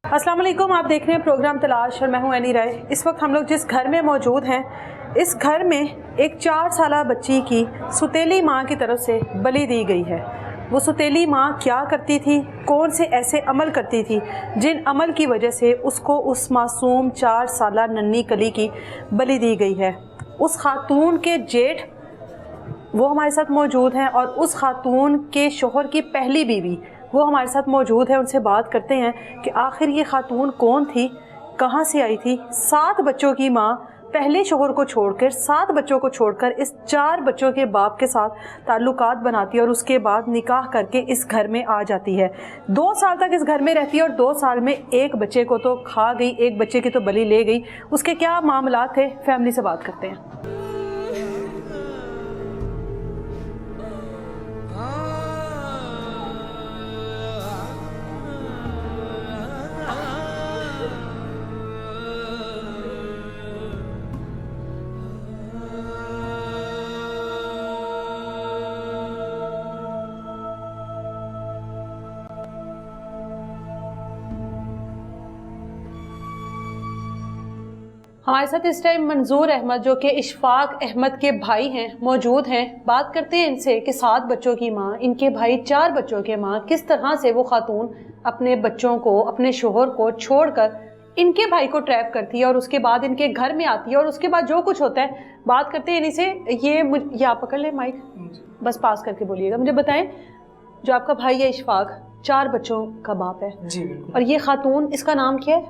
अस्सलाम वालेकुम, आप देख रहे हैं प्रोग्राम तलाश और मैं हूं एनी राय। इस वक्त हम लोग जिस घर में मौजूद हैं, इस घर में एक 4 साला बच्ची की सुतेली माँ की तरफ से बलि दी गई है। वो सुतेली माँ क्या करती थी, कौन से ऐसे अमल करती थी जिन अमल की वजह से उसको उस मासूम 4 साला नन्ही कली की बलि दी गई है। उस खातून के जेठ वो हमारे साथ मौजूद हैं और उस खातून के शोहर की पहली बीवी वो हमारे साथ मौजूद है। उनसे बात करते हैं कि आखिर ये खातून कौन थी, कहाँ से आई थी। 7 बच्चों की माँ पहले शोहर को छोड़कर 7 बच्चों को छोड़कर इस 4 बच्चों के बाप के साथ ताल्लुकात बनाती है और उसके बाद निकाह करके इस घर में आ जाती है। 2 साल तक इस घर में रहती है और 2 साल में एक बच्चे को तो खा गई, एक बच्चे की तो बलि ले गई। उसके क्या मामला थे, फैमिली से बात करते हैं। हमारे साथ इस टाइम मंजूर अहमद जो कि इशफाक अहमद के भाई हैं मौजूद हैं। बात करते हैं इनसे कि 7 बच्चों की माँ, इनके भाई 4 बच्चों के माँ, किस तरह से वो खातून अपने बच्चों को, अपने शोहर को छोड़कर इनके भाई को ट्रैप करती है और उसके बाद इनके घर में आती है और उसके बाद जो कुछ होता है। बात करते हैं इन्हीं से। ये आप पकड़ लें माइक, बस पास करके बोलिएगा। मुझे बताएं, जो आपका भाई है इशफाक 4 बच्चों का बाप है जी बिल्कुल। और ये खातून, इसका नाम क्या है?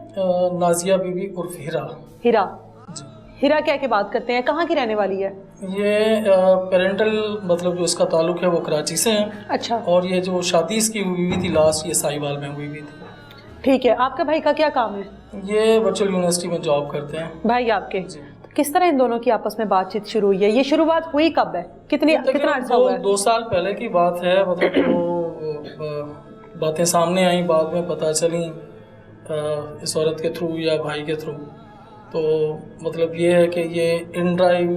नाजिया बीबी उर्फ हीरा। हीरा जी। हीरा क्या के बात करते हैं, कहाँ की रहने वाली है? ये पेरेंटल मतलब जो इसका ताल्लुक है वो कराची से है। अच्छा। और ये जो शादी इसकी हुई हुई थी लास्ट, ये साहिवाल में हुई हुई थी। ठीक है। आपका भाई का क्या काम है? ये वर्चुअल यूनिवर्सिटी में जॉब करते हैं। भाई आपके जी। किस तरह इन दोनों की आपस में बातचीत शुरू हुई है? ये शुरुआत हुई कब है, कितना अर्सा हुआ है? 2 साल पहले की बात है। मतलब जो बातें सामने आई, बाद में पता चली इस औरत के थ्रू या भाई के थ्रू। तो मतलब ये है कि ये इन ड्राइव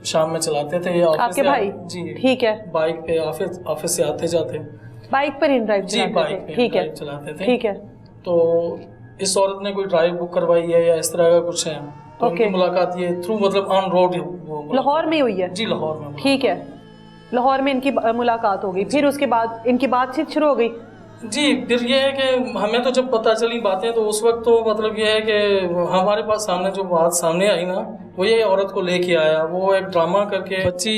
शाम में चलाते थे। ये आपके भाई? जी ठीक है। बाइक पे ऑफिस से आते जाते बाइक पर इन ड्राइव जी, बाइक पे ठीक है, चलाते थे। ठीक है। तो इस औरत ने कोई ड्राइव बुक करवाई है या इस तरह का कुछ है। तो उनकी मुलाकात ये थ्रू मतलब ऑन रोड लाहौर में हुई है? जी लाहौर में। ठीक है, लाहौर में इनकी मुलाकात हो गई, फिर उसके बाद इनकी बातचीत शुरू हो गई। जी। फिर ये है कि हमें तो जब पता चली बातें, तो उस वक्त तो मतलब ये है कि हमारे पास सामने जो बात सामने आई ना, वो ये औरत को लेके आया। वो एक ड्रामा करके बच्ची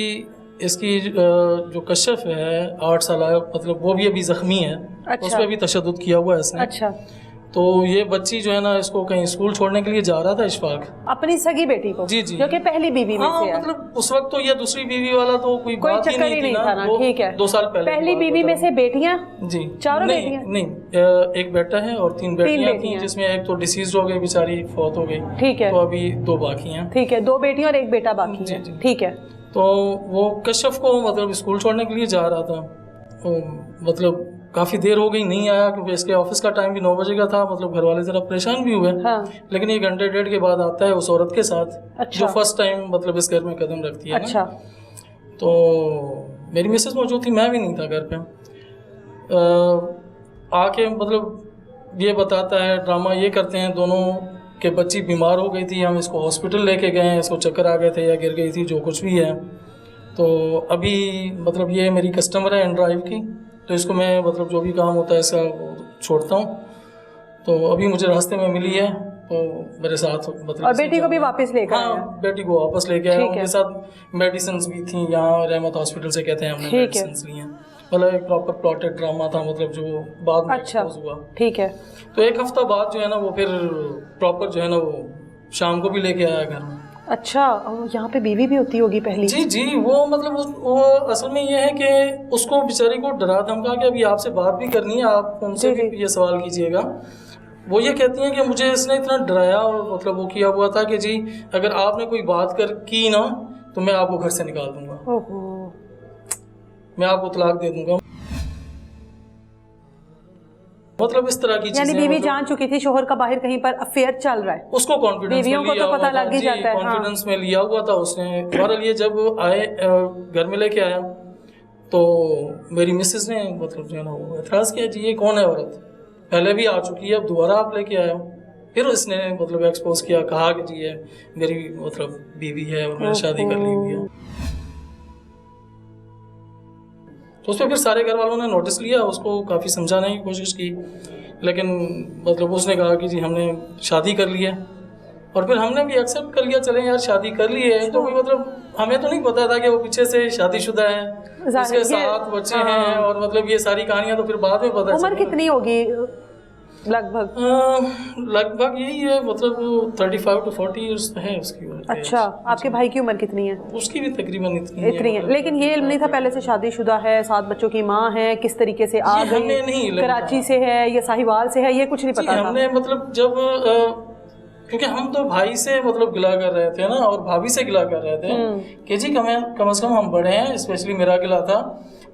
इसकी जो कश्यफ है 8 साल, मतलब वो भी अभी जख्मी है। अच्छा। उस पर भी तशद्दुद किया हुआ है इसने। अच्छा। तो ये बच्ची जो है ना, इसको कहीं स्कूल छोड़ने के लिए जा रहा था इशफाक, अपनी सगी बेटी को। जी जी। जो कि पहली बीवी में से है। मतलब उस वक्त तो ये दूसरी बीवी वाला तो कोई बात ही नहीं थी था ना। ठीक है। 2 साल पहले पहली बीवी में से बेटियां? जी। चारों बेटियां? नहीं, एक बेटा है और 3 बेटियां थी, जिसमें एक तो डिसीज हो गई, बेचारी फौत हो गई। ठीक है। तो अभी 2 बाकी हैं। ठीक है, 2 बेटियां और एक बेटा बाकी है। ठीक है। तो वो कश्यफ को मतलब स्कूल छोड़ने के लिए जा रहा था। तो मतलब काफ़ी देर हो गई, नहीं आया, क्योंकि इसके ऑफिस का टाइम भी 9 बजे का था। मतलब घर वाले ज़रा परेशान भी हुए। हाँ। लेकिन 1 घंटे 1.5 के बाद आता है उस औरत के साथ। अच्छा। जो फर्स्ट टाइम मतलब इस घर में कदम रखती है। अच्छा। तो मेरी मिसेस मौजूद थी, मैं भी नहीं था घर पे। आके मतलब ये बताता है, ड्रामा ये करते हैं दोनों कि बच्ची बीमार हो गई थी, हम इसको हॉस्पिटल लेके गए हैं, इसको चक्कर आ गए थे या गिर गई थी, जो कुछ भी है। तो अभी मतलब ये मेरी कस्टमर है इन ड्राइव की, तो इसको मैं मतलब जो भी काम होता है इसका छोड़ता हूँ। तो अभी मुझे रास्ते में मिली है, तो मेरे साथ मतलब। और बेटी को भी वापस लेकर आया? हाँ, बेटी को वापस लेके आया। उनके साथ मेडिसिन भी थी, यहाँ रहमत हॉस्पिटल से कहते हैं, हमने मेडिसिन ली हैं। मतलब एक प्रॉपर प्लॉटेड ड्रामा था, मतलब जो बाद में एक्सपोज हुआ। ठीक है। तो 1 हफ्ता बाद जो है ना, वो फिर प्रॉपर जो है ना, वो शाम को भी लेके आया घर में। अच्छा। और यहाँ पे बीवी भी होती होगी पहली? जी जी। वो मतलब वो असल में ये है कि उसको बेचारी को डरा धमका के अभी आपसे बात भी करनी है, आप उनसे भी ये सवाल कीजिएगा। वो ये कहती हैं कि मुझे इसने इतना डराया और मतलब वो किया हुआ था कि जी अगर आपने कोई बात की ना, तो मैं आपको घर से निकाल दूंगा, मैं आपको तलाक दे दूंगा। मतलब इस तरह की चीजें। यानी बीवी जान चुकी थी शोहर का बाहर कहीं पर अफेयर चल रहा है, उसको कॉन्फिडेंस बीवियों को तो पता लग ही जाता है। कॉन्फिडेंस में लिया हुआ था उसने। बहरहाल ये जब आए घर में लेके आया, तो मेरी मिसेस ने मतलब जो है ना वो एतराज़ किया, जी ये कौन है औरत, पहले भी आ चुकी है, अब दोबारा आप लेके आए हो। फिर इसने मतलब एक्सपोज किया, कहा कि जी ये मेरी मतलब बीवी है और मैंने शादी कर ली हुई है। तो उस पर फिर सारे घर वालों ने नोटिस लिया, उसको काफ़ी समझाने की कोशिश की, लेकिन मतलब उसने कहा कि जी हमने शादी कर ली है। और फिर हमने भी एक्सेप्ट कर लिया, चले यार शादी कर ली है तो कोई मतलब हमें तो नहीं पता था कि वो पीछे से शादीशुदा है, उसके 7 बच्चे हैं, और मतलब ये सारी कहानियां तो फिर बाद में पता उम्र कितनी होगी लगभग? लगभग यही है, मतलब 35 to 40 ईयर्स है उसकी उम्र। अच्छा, आपके भाई की उम्र कितनी है? उसकी भी तकरीबन इतनी है, लेकिन ये इल्म नहीं था पहले से शादीशुदा है, 7 बच्चों की माँ है, किस तरीके से आ गई, कराची से है या साहिवाल से है, ये कुछ नहीं पता था। हमने मतलब जब क्योंकि हम तो भाई से मतलब गिला कर रहे थे ना, और भाभी से गिला कर रहे थे कि जी कम से कम हम बड़े हैं, स्पेशली मेरा गिला था,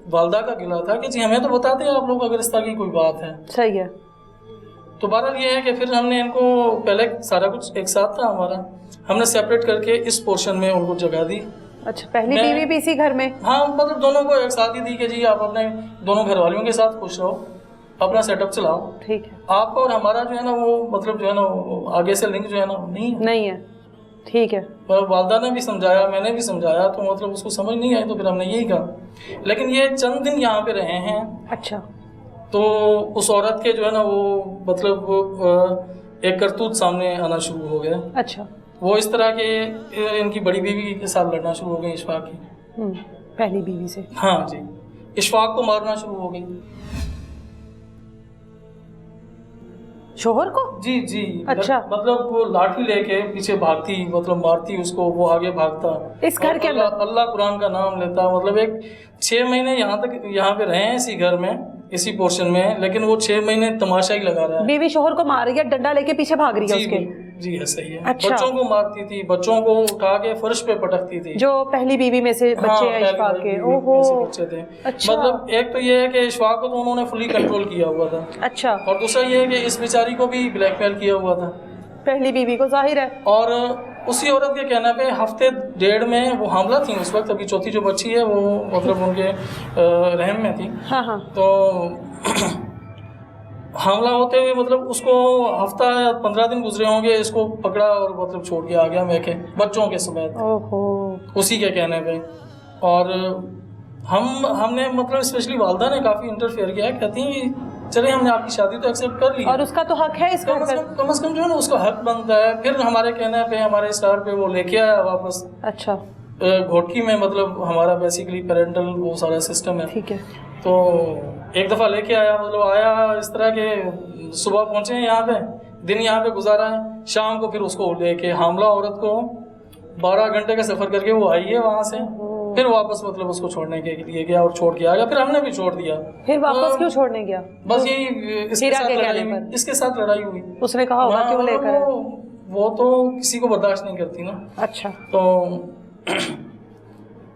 वालदा का गिला था कि जी हमें तो बताते आप लोग अगर इस तरह की कोई बात है। सही है। तो बहरहाल ये है कि फिर हमने इनको पहले सारा कुछ एक साथ था हमारा, हमने सेपरेट करके इस पोर्शन में उनको जगह दी। अच्छा, पहली बीवी भी इसी घर में? हाँ, मतलब दोनों को एक साथ ही दी कि जी आप अपने दोनों घर वालों के साथ खुश रहो, अपना सेटअप चलाओ। ठीक है। आपका और हमारा जो है ना वो मतलब जो है ना आगे से लिंक जो है ना नहीं है। ठीक है। पर वालदा ने भी समझाया, मैंने भी समझाया, तो मतलब उसको समझ नहीं आई, तो फिर हमने यही कहा। लेकिन ये चंद दिन यहाँ पे रहे हैं। अच्छा। तो उस औरत के जो है ना वो मतलब एक करतूत सामने आना शुरू हो गया। अच्छा। वो इस तरह के इनकी बड़ी बीवी के साथ लड़ना शुरू हो गई, इशफाक की। पहली बीवी से? हाँ जी, इशफाक को मारना शुरू हो गई। शोहर को? जी जी। अच्छा। मतलब वो लाठी लेके पीछे भागती, मतलब मारती उसको, वो आगे भागता। इस घर के अंदर? अल्लाह कुरान का नाम लेता। मतलब एक 6 महीने यहाँ पे रहे हैं इसी घर में, इसी पोर्शन में, लेकिन वो 6 महीने तमाशा ही लगा रहा है। बीवी शोहर को मार रही है, डंडा लेके पीछे भाग रही है उसके? जी ऐसा ही है। अच्छा। बच्चों को मारती थी, बच्चों को उठा के फर्श पे पटकती थी। जो पहली बीवी में से बच्चे हैं इशफाक के? ओहो, बच्चे थे। अच्छा। मतलब एक तो ये है कि इशफाक को तो उन्होंने फुली कंट्रोल किया हुआ था। अच्छा। और दूसरा ये है कि इस बेचारी को भी ब्लैकमेल किया हुआ था, पहली बीवी को, जाहिर है। और उसी औरत के कहने पे हफ्ते 1.5 में वो हामला थी उस वक्त। अभी चौथी जो बच्ची है वो मतलब उनके रहम में थी। हाँ हाँ। तो हमला होते हुए मतलब उसको हफ्ता या 15 दिन गुजरे होंगे, इसको पकड़ा और मतलब छोड़ के आ गया मैं के बच्चों के समेत। ओहो। उसी के कहने पे। और हमने मतलब स्पेशली वालदा ने काफ़ी इंटरफेयर किया। कहती हैं चले हमने आपकी शादी तो एक्सेप्ट कर ली, और उसका तो हक है इस घर पर, कम से कम जो है ना उसका हक बनता है। फिर हमारे कहने पे, हमारे स्टार पे वो लेके आया वापस। अच्छा। घोटकी में, मतलब हमारा बेसिकली पेरेंटल वो सारा सिस्टम है। ठीक है। तो एक दफ़ा लेके आया, मतलब आया इस तरह के, सुबह पहुंचे हैं यहाँ पे, दिन यहाँ पे गुजारा है, शाम को फिर उसको लेके हामला औरत को 12 घंटे का सफ़र करके वो आई है वहाँ से, फिर वापस मतलब उसको छोड़ने के लिए गया और छोड़ के आ गया। फिर हमने भी छोड़ दिया। फिर वापस क्यों छोड़ने गया? बस यही इसके साथ लड़ाई हुई। उसने कहा होगा क्यों लेकर? वो तो किसी को बर्दाश्त नहीं करती ना। अच्छा। तो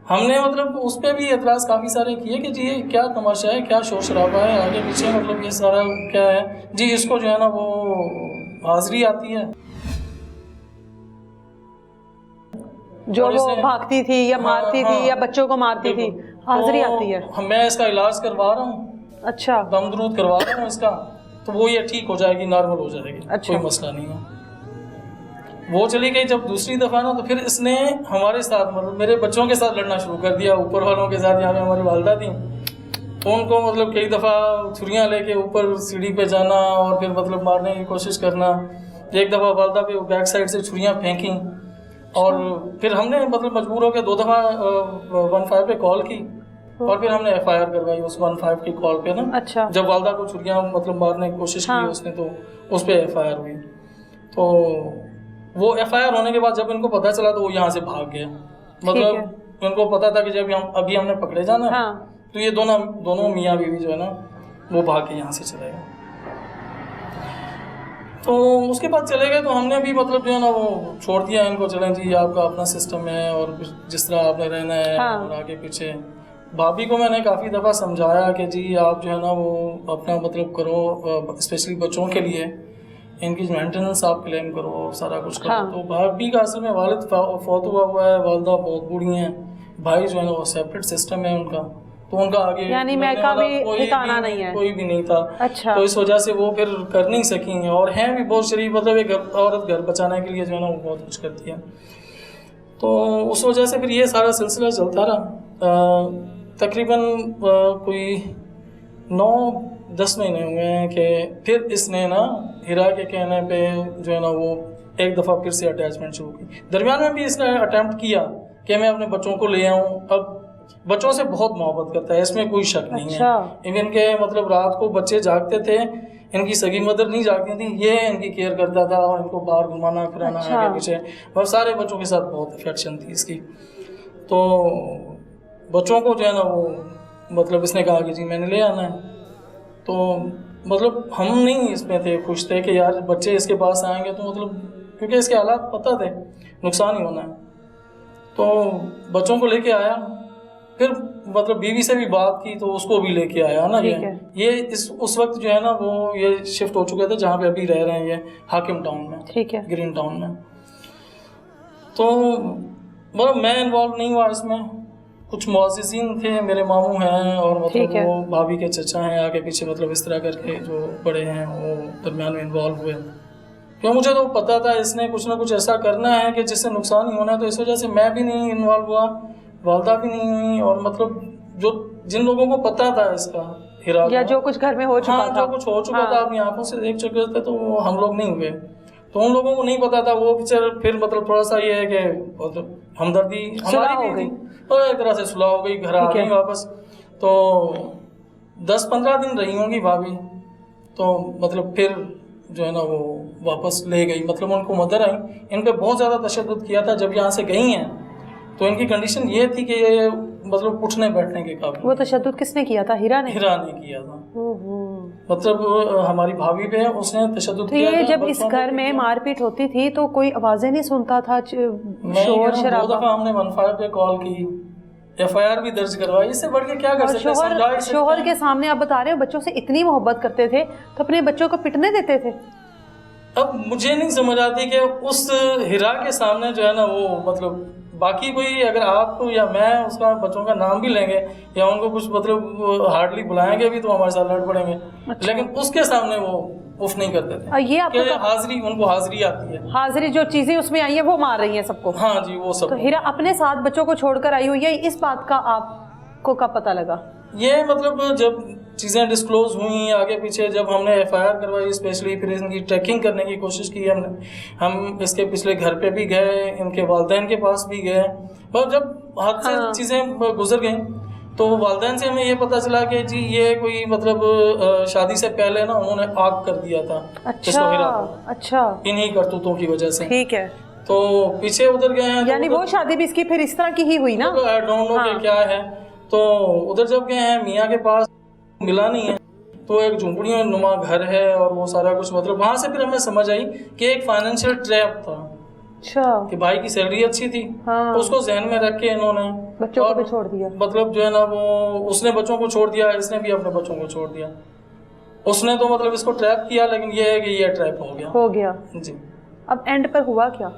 हमने मतलब उस पर भी एतराज़ काफ़ी सारे किए कि जी ये क्या तमाशा है, क्या शोर शराबा है आगे पीछे, मतलब ये सारा क्या है जी। इसको जो है ना वो हाजिरी आती है, जो वो भागती थी या मारती थी या बच्चों को मारती थी, हाजिरी आती है। मैं इसका इलाज करवा रहा हूँ। अच्छा। दम दरूद करवा रहा हूँ इसका, तो वो ये ठीक हो जाएगी, नॉर्मल हो जाएगी। अच्छा। कोई मसला नहीं है। वो चली गई जब दूसरी दफ़ा ना, तो फिर इसने हमारे साथ मतलब मेरे बच्चों के साथ लड़ना शुरू कर दिया, ऊपर वालों के साथ। यहाँ पे हमारी वालदा थी, उनको मतलब कई दफ़ा छुरियाँ लेके ऊपर सीढ़ी पे जाना और फिर मतलब मारने की कोशिश करना। एक दफ़ा वालदा पे बैक साइड से छुरियाँ फेंकी, और फिर हमने मतलब मजबूर होकर 2 दफ़ा 15 पे कॉल की, और फिर हमने FIR करवाई उस 15 की कॉल पे ना। अच्छा। जब वालदा को छुरियाँ मतलब मारने की कोशिश की उसने, तो उस पर FIR हुई। तो वो FIR होने के बाद जब इनको पता चला तो वो यहाँ से भाग गया। मतलब उनको पता था कि जब अभी हमने पकड़े जाना, तो ये दोनों मियाँ बीवी जो है ना वो भाग के यहाँ से चले गए। तो उसके बाद चले गए, तो हमने भी मतलब जो है ना वो छोड़ दिया इनको, चलें जी आपका अपना सिस्टम है और जिस तरह आपने रहना है। और आगे पीछे भाभी को मैंने काफ़ी दफ़ा समझाया कि जी आप जो है ना वो अपना मतलब करो, स्पेशली बच्चों के लिए इनकी मेंटेनेंस आप क्लेम करो और सारा कुछ करो। तो भाभी का असल में वालिद फौत हुआ है, वालदा बहुत बूढ़ी हैं, भाई जो है ना वो सेपरेट सिस्टम है उनका, تو ان کا آگے یعنی میں کا بھی ٹھکانا نہیں ہے, کوئی بھی نہیں تھا. اچھا, تو اس وجہ سے وہ پھر کر نہیں سکی, اور ہیں بھی بہت شریف, مطلب ایک عورت گھر بچانے کے لیے جو ہے نا وہ بہت کچھ کرتی ہے. تو اس وجہ سے پھر یہ سارا سلسلہ چلتا رہا. تقریباً کوئی 9-10 مہینے ہوئے ہیں کہ پھر اس نے نا ہیرا کے کہنے پہ جو ہے نا وہ ایک دفعہ پھر سے اٹیچمنٹ شروع کی. درمیان میں بھی اس نے اٹیمپٹ کیا کہ میں اپنے بچوں کو لے آؤں. اب بچوں سے بہت محبت کرتا ہے, اس میں کوئی شک نہیں ہے. ایون کہ مطلب رات کو بچے جاگتے تھے, ان کی سگی مدر نہیں جاگتی تھی, یہ ان کی کیئر کرتا تھا اور ان کو باہر گھمانا پھرانا آگے پیچھے, اور سارے بچوں کے ساتھ بہت افیکشن تھی اس کی. تو بچوں کو جو ہے نا وہ مطلب اس نے کہا کہ جی میں نے لے آنا ہے. تو مطلب ہم نہیں اس میں تھے خوش تھے کہ یار بچے اس کے پاس آئیں گے تو مطلب کیونکہ اس کے حالات پتہ تھے نقصان ہی ہونا ہے. تو بچوں کو لے کے آیا, پھر مطلب بیوی سے بھی بات کی تو اس کو بھی لے کے آیا نا. یہ اس وقت جو ہے نا وہ یہ شفٹ ہو چکے تھے جہاں پہ ابھی رہ رہے ہیں, یہ حاکم ٹاؤن میں, گرین ٹاؤن میں. تو مطلب میں انوالو نہیں ہوا اس میں, کچھ معززین تھے, میرے ماموں ہیں اور مطلب وہ بھابھی کے چچا ہیں آگے پیچھے, مطلب اس طرح کر کے جو بڑے ہیں وہ درمیان میں انوالو ہوئے. کیوں مجھے تو پتہ تھا اس نے کچھ نہ کچھ ایسا کرنا ہے کہ جس سے نقصان ہی ہونا ہے, تو اس وجہ سے میں بھی نہیں انوالو ہوا, والدہ بھی نہیں ہوئی. اور مطلب جو جن لوگوں کو پتہ تھا اس کا ہیرا یا جو کچھ گھر میں ہو چکا تھا, جو کچھ ہو چکا تھا اپنی آنکھوں سے دیکھ چکے تھے, تو وہ ہم لوگ نہیں ہوئے. تو ان لوگوں کو نہیں پتا تھا, وہ پھر مطلب تھوڑا سا یہ ہے کہ مطلب ہمدردی ہماری بھی تھی, اور ایک طرح سے صلح ہو گئی, گھر آ گئی واپس. تو 10-15 دن رہی ہوں گی بھابھی, تو مطلب پھر جو ہے نا وہ واپس لے گئی. مطلب ان کو مدر آئی, ان پہ بہت زیادہ تشدد کیا تھا. جب یہاں سے گئی ہیں تو ان کی کنڈیشن یہ تھی کہ یہ مطلب اٹھنے بیٹھنے کے قابل. وہ تشدد کس نے کیا تھا؟ ہیرا نے کیا تھا. مطلب ہماری بھابھی پہ اس نے تشدد کیا تھا. جب اس گھر میں مار پیٹ ہوتی تھی تو کوئی آوازیں نہیں سنتا تھا, شور شرابہ؟ 2 دفعہ ہم نے 15 پہ کال کی, FIR بھی درج کروائی, اس سے بڑھ کے کیا کر سکتے ہیں. شوہر کے سامنے آپ بتا رہے ہو بچوں سے اتنی محبت کرتے تھے تو اپنے بچوں کو پٹنے دیتے تھے. اب مجھے نہیں سمجھ آتی کہ اس ہیرا کے سامنے جو ہے نا وہ مطلب باقی کوئی اگر آپ یا میں اس کا بچوں کا نام بھی لیں گے یا ان کو کچھ مطلب ہارڈلی بلائیں گے بھی تو ہمارے ساتھ لڑ پڑیں گے. لیکن اس کے سامنے وہ اف نہیں کرتے تھے. یہ آپ کو حاضری, ان کو حاضری آتی ہے, حاضری جو چیزیں اس میں آئی ہیں وہ مار رہی ہیں سب کو. ہاں جی وہ سب. تو ہیرا اپنے ساتھ بچوں کو چھوڑ کر آئی ہوئی ہے, اس بات کا آپ کو کب پتہ لگا؟ یہ مطلب جب چیزیں ڈسکلوز ہوئیں آگے پیچھے, جب ہم نے FIR کروائی اسپیشلی, پھر ان کی ٹریکنگ کرنے کی کوشش کی ہم نے. ہم اس کے پچھلے گھر پہ بھی گئے, ان کے والدین کے پاس بھی گئے, اور جب حد سے چیزیں گزر گئیں تو والدین سے ہمیں یہ پتہ چلا کہ جی یہ کوئی مطلب شادی سے پہلے نا انہوں نے آگ کر دیا تھا. اچھا, انہی کرتوتوں کی وجہ سے. ٹھیک ہے. تو پیچھے ادھر گئے ہیں, یعنی وہ شادی بھی اس کی پھر اس طرح کی ہی ہوئی نا, آئی ڈونٹ نو کہ کیا ہے. تو ادھر جب گئے ہیں میاں کے پاس ملا نہیں ہے, تو ایک جھونپڑیوں نما گھر ہے اور وہ سارا کچھ, مطلب وہاں سے پھر ہمیں سمجھ آئی کہ ایک فائنینشیل ٹریپ تھا. اچھا, کہ بھائی کی سیلری اچھی تھی, اس کو ذہن میں رکھ کے انہوں نے بچوں کو بھی چھوڑ دیا. مطلب جو ہے نا وہ اس نے بچوں کو چھوڑ دیا, اس نے بھی اپنے بچوں کو چھوڑ دیا. اس نے تو مطلب اس کو ٹریپ کیا, لیکن یہ ہے کہ یہ ٹریپ ہو گیا جی. اب اینڈ پر ہوا کیا؟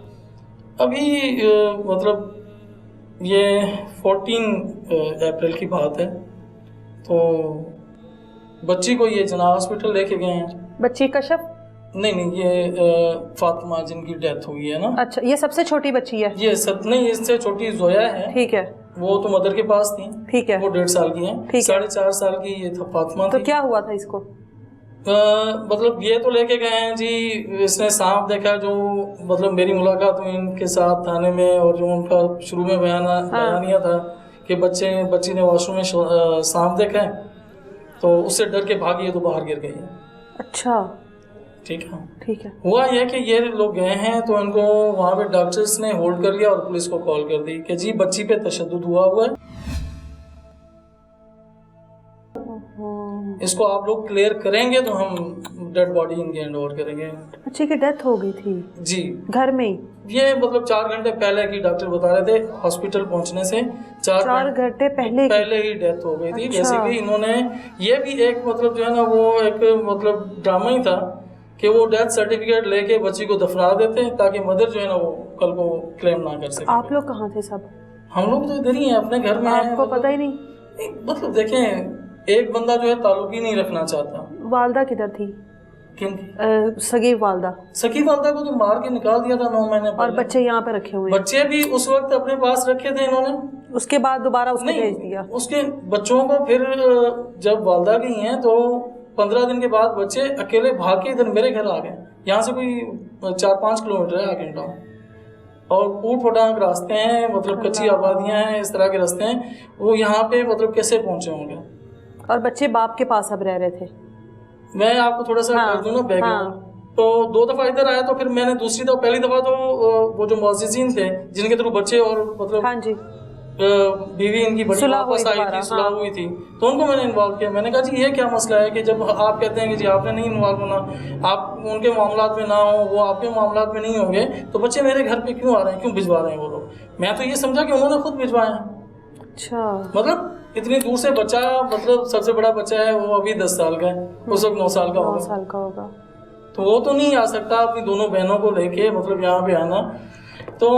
ابھی مطلب یہ 14 اپریل کی بات ہے, تو بچی کو یہ جناح ہاسپٹل لے کے گئے ہیں. بچی کشف؟ نہیں, یہ فاطمہ جن کی ڈیتھ ہوئی ہے نا. اچھا, یہ سب سے چھوٹی بچی ہے؟ یہ نہیں, اس سے چھوٹی زویا ہے. ٹھیک ہے. وہ تو مدر کے پاس تھی. ٹھیک ہے. وہ 1.5 سال کی ہیں. 4.5 سال کی یہ تھا فاطمہ. تو کیا ہوا تھا اس کو؟ مطلب یہ تو لے کے گئے ہیں جی, اس نے سانپ دیکھا, جو مطلب میری ملاقات ہوئی ان کے ساتھ تھانے میں, اور جو ان کا شروع میں بیانیہ تھا کہ بچی نے واش روم میں سانپ دیکھا ہے, تو اس سے ڈر کے بھاگی ہے تو باہر گر گئی ہے. اچھا, ٹھیک ہے. ہوا یہ کہ یہ لوگ گئے ہیں تو ان کو وہاں پہ ڈاکٹرز نے ہولڈ کر لیا اور پولیس کو کال کر دی کہ جی بچی پہ تشدد ہوا ہے, اس کو آپ لوگ کلیئر کریں گے تو ہم ڈیڈ باڈی ان کے ہینڈ اوور کریں گے. بچی کی ڈیتھ ہو گئی تھی جی گھر میں؟ یہ مطلب 4 گھنٹے پہلے کی ڈاکٹر بتا رہے تھے, ہاسپٹل پہنچنے سے 4 گھنٹے پہلے ہی ڈیتھ ہو گئی تھی. جیسے کہ انہوں نے یہ بھی ایک مطلب جو ہے نا وہ ایک مطلب ڈرامہ ہی تھا کہ وہ ڈیتھ سرٹیفکیٹ لے کے بچی کو دفنا دیتے تاکہ مدر جو ہے نا وہ کل کو کلیم نہ کر سکے. آپ لوگ کہاں تھے سب؟ ہم لوگ تو ادھر ہی ہیں اپنے گھر میں. آپ کو پتہ ہی نہیں؟ مطلب دیکھیں ایک بندہ جو ہے تعلق ہی نہیں رکھنا چاہتا. والدہ کدھر تھی؟ کن کی؟ سگی والدہ. سکی والدہ کو تو مار کے نکال دیا تھا 9 مہینے پہلے. اور بچے یہاں پہ رکھے ہوئے ہیں؟ بچے بھی اس وقت اپنے پاس رکھے تھے انہوں نے. اس کے بعد دوبارہ اس کو نہیں، بھیج دیا؟ اس کے بچوں کو پھر جب والدہ گئی ہیں تو 15 دن کے بعد بچے اکیلے بھاگ کے ادھر میرے گھر آ گئے. یہاں سے کوئی 4-5 کلومیٹر ہے آگے ٹاؤن، اور اوٹ پٹانگ راستے ہیں، مطلب کچی آبادیاں ہیں، اس طرح کے راستے ہیں. وہ یہاں پہ مطلب کیسے پہنچے ہوں گے؟ اور بچے باپ کے پاس اب رہ رہے تھے؟ میں آپ کو تھوڑا سا کر دوں نا بیک گراؤنڈ. تو 2 دفعہ ادھر آیا تو پھر میں نے دوسری دفعہ، پہلی دفعہ تو وہ جو معززین تھے جن کے تھرو بچے اور مطلب ہاں جی بیوی ان کی بڑی واپس آئی تھی، صلاح ہوئی تھی، تو ان کو میں نے انوالو کیا. میں نے کہا جی یہ کیا مسئلہ ہے کہ جب آپ کہتے ہیں کہ جی آپ نے نہیں انوالو ہونا، آپ ان کے معاملات میں نہ ہوں، وہ آپ کے معاملات میں نہیں ہوں گے، تو بچے میرے گھر پہ کیوں آ رہے ہیں، کیوں بھجوا رہے ہیں وہ لوگ؟ میں تو یہ سمجھا کہ انہوں نے خود بھجوایا ہے. اچھا. مطلب اتنی دور سے بچہ، مطلب سب سے بڑا بچہ ہے وہ ابھی 10 سال کا ہے، اس وقت 9 سال کا 9 سال کا ہوگا. تو وہ تو نہیں آ سکتا اپنی دونوں بہنوں کو لے کے مطلب یہاں پہ آنا. تو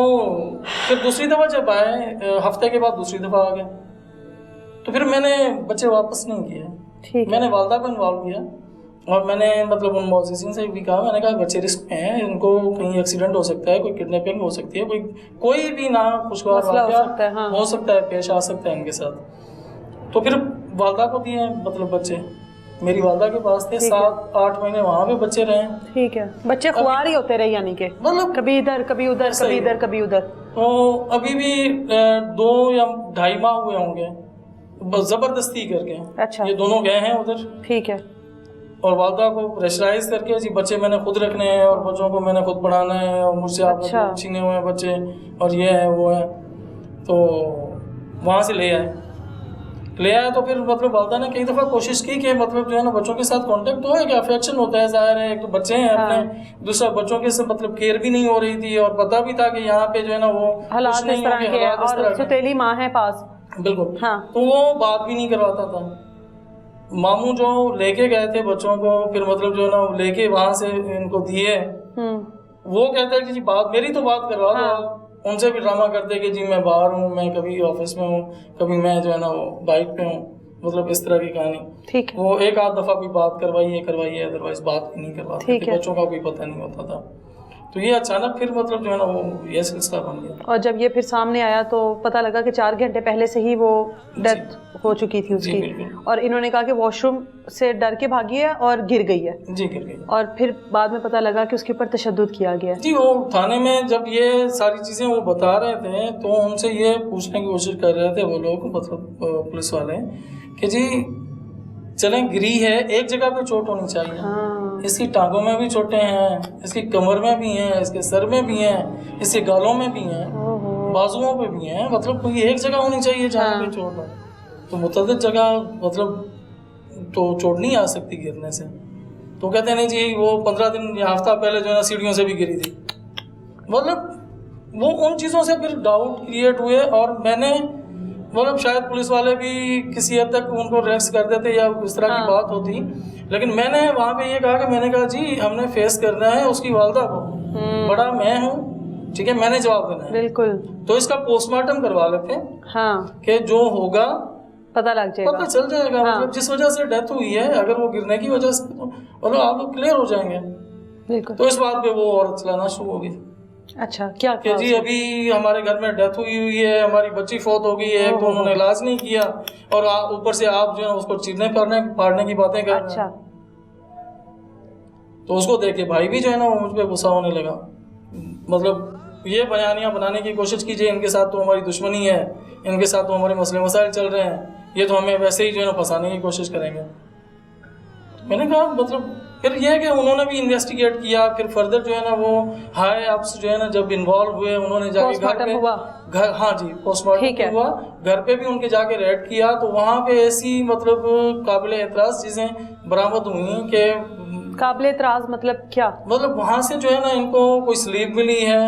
پھر دوسری دفعہ جب آئے، ہفتے کے بعد دوسری دفعہ آ گئے، تو پھر میں نے بچے واپس نہیں کیے. میں نے والدہ کو انوالو کیا، اور میں نے مطلب ان معززین سے بھی کہا، میں نے کہا بچے رسک میں ہیں، ان کو کہیں ایکسیڈنٹ ہو سکتا ہے، کوئی کڈنیپنگ ہو سکتی ہے، کوئی بھی نہ خوشگوار واقعہ ہو سکتا ہے، پیش آ سکتا ہے ان کے ساتھ. تو پھر والدہ کو دیے مطلب بچے، میری والدہ کے پاس تھے. 7-8 مہینے وہاں پہ بچے رہے. ٹھیک ہے. بچے خوار ہی ہوتے رہے، یعنی کہ مطلب کبھی ادھر کبھی ادھر، کبھی ادھر کبھی ادھر. تو ابھی بھی 2 یا 2.5 ماہ ہوئے ہوں گے بس زبردستی کر کے. اچھا. یہ دونوں گئے ہیں ادھر. ٹھیک ہے. اور والدہ کو پریشرائز کر کے جی بچے میں نے خود رکھنے ہیں، اور بچوں کو میں نے خود پڑھانا ہے، اور مجھ سے آپ نے چھینے ہوئے ہیں بچے، اور یہ ہے وہ ہے. تو وہاں سے لے آئے. تو پھر مطلب والدہ نے کئی دفعہ کوشش کی کہ مطلب جو ہے نا بچوں کے ساتھ کانٹیکٹ ہو، کہ افیکشن ہوتا ہے، ظاہر ہے ایک تو بچے ہیں اپنے، دوسرا بچوں کے سے مطلب کیئر بھی نہیں ہو رہی تھی، اور پتہ بھی تھا کہ یہاں پہ جو ہے نا وہ حالات اس طرح کے، اور ستیلی ماں ہے پاس. بالکل. تو وہ بات بھی نہیں کرواتا تھا. ماموں جو لے کے گئے تھے بچوں کو، پھر مطلب جو ہے نا لے کے وہاں سے ان کو دیے، وہ کہتے ہیں کہ جی بات میری تو بات کروا دو. ان سے بھی ڈرامہ کرتے کہ جی میں باہر ہوں، میں کبھی آفس میں ہوں، کبھی میں جو ہے نا وہ بائک پہ ہوں، مطلب اس طرح کی کہانی. ٹھیک. وہ 1-8 دفعہ بھی بات کروائی ہے، ادروائز بات بھی نہیں کرواتے تھے. بچوں کا کوئی پتہ نہیں ہوتا تھا. تو یہ اچانک پھر مطلب جو ہے نا وہ یہ سلسلہ بن گیا. اور جب یہ پھر سامنے آیا تو پتہ لگا کہ 4 گھنٹے پہلے سے ہی وہ ڈیتھ ہو چکی تھی اس کی. اور انہوں نے کہا کہ واش روم سے ڈر کے بھاگی ہے اور گر گئی ہے. جی گر گئی. اور پھر بعد میں پتہ لگا کہ اس کے اوپر تشدد کیا گیا. جی وہ تھانے میں جب یہ ساری چیزیں وہ بتا رہے تھے تو ان سے یہ پوچھنے کی کوشش کر رہے تھے وہ لوگ، مطلب پولیس والے، کہ جی چلیں گری ہے، ایک جگہ پہ چوٹ ہونی چاہیے. اس کی ٹانگوں میں بھی چوٹیں ہیں، اس کی کمر میں بھی ہیں، اس کے سر میں بھی ہیں، اس کے گالوں میں بھی ہیں، بازوؤں پہ بھی ہیں. مطلب کوئی ایک جگہ ہونی چاہیے جہاں پہ چوٹ ہو. تو متعدد جگہ مطلب تو چوٹ نہیں آ سکتی گرنے سے. تو کہتے ہیں نہیں جی وہ 15 دن یا ہفتہ پہلے جو ہے نا سیڑھیوں سے بھی گری تھی. مطلب وہ ان چیزوں سے پھر ڈاؤٹ کریٹ ہوئے. اور میں نے مطلب شاید پولیس والے بھی کسی حد تک ان کو ریکس کر دیتے یا اس طرح کی بات ہوتی، لیکن میں نے وہاں پہ یہ کہا کہ میں نے کہا جی ہم نے فیس کرنا ہے اس کی والدہ کو، بڑا میں ہوں، ٹھیک ہے، میں نے جواب دینا ہے. بالکل. تو اس کا پوسٹ مارٹم کروا لیتے کہ جو ہوگا پتہ لگ جائے گا، پتہ چل جائے گا. مطلب جس وجہ سے ڈیتھ ہوئی ہے، اگر وہ گرنے کی وجہ سے تو مطلب آپ لوگ کلیئر ہو جائیں گے. بالکل. تو اس بات پہ وہ عورت چلانا شروع ہو گئی. اچھا کیا کہ جی ابھی ہمارے گھر میں ڈیتھ ہوئی ہے، ہماری بچی فوت ہو گئی ہے، تو انہوں نے علاج نہیں کیا، اور اوپر سے آپ جو ہے اس کو چیرنے پاڑنے کی باتیں کر رہے ہیں. تو اس کو دیکھ کے بھائی بھی جو ہے نا وہ مجھ پہ غصہ ہونے لگا. مطلب یہ بیانیاں بنانے کی کوشش کیجیے، ان کے ساتھ تو ہماری دشمنی ہے، ان کے ساتھ تو ہمارے مسئلے مسائل چل رہے ہیں، یہ تو ہمیں ویسے ہی جو ہے نا پھنسانے کی کوشش کریں گے. میں نے کہا مطلب پھر یہ کہ انہوں نے بھی انویسٹیگیٹ کیا. پھر فردر جو ہے نا وہ ہائی اپس جو ہے نا جب انوالو ہوئے، انہوں نے جا کے گھر ہاں جی پوسٹ مارٹم ہوا، گھر پہ بھی ان کے جا کے ریڈ کیا. تو وہاں پہ ایسی مطلب قابل اعتراض چیزیں برآمد ہوئی کہ قابل اعتراض مطلب کیا؟ مطلب وہاں سے جو ہے نا ان کو کوئی سلیب ملی ہے،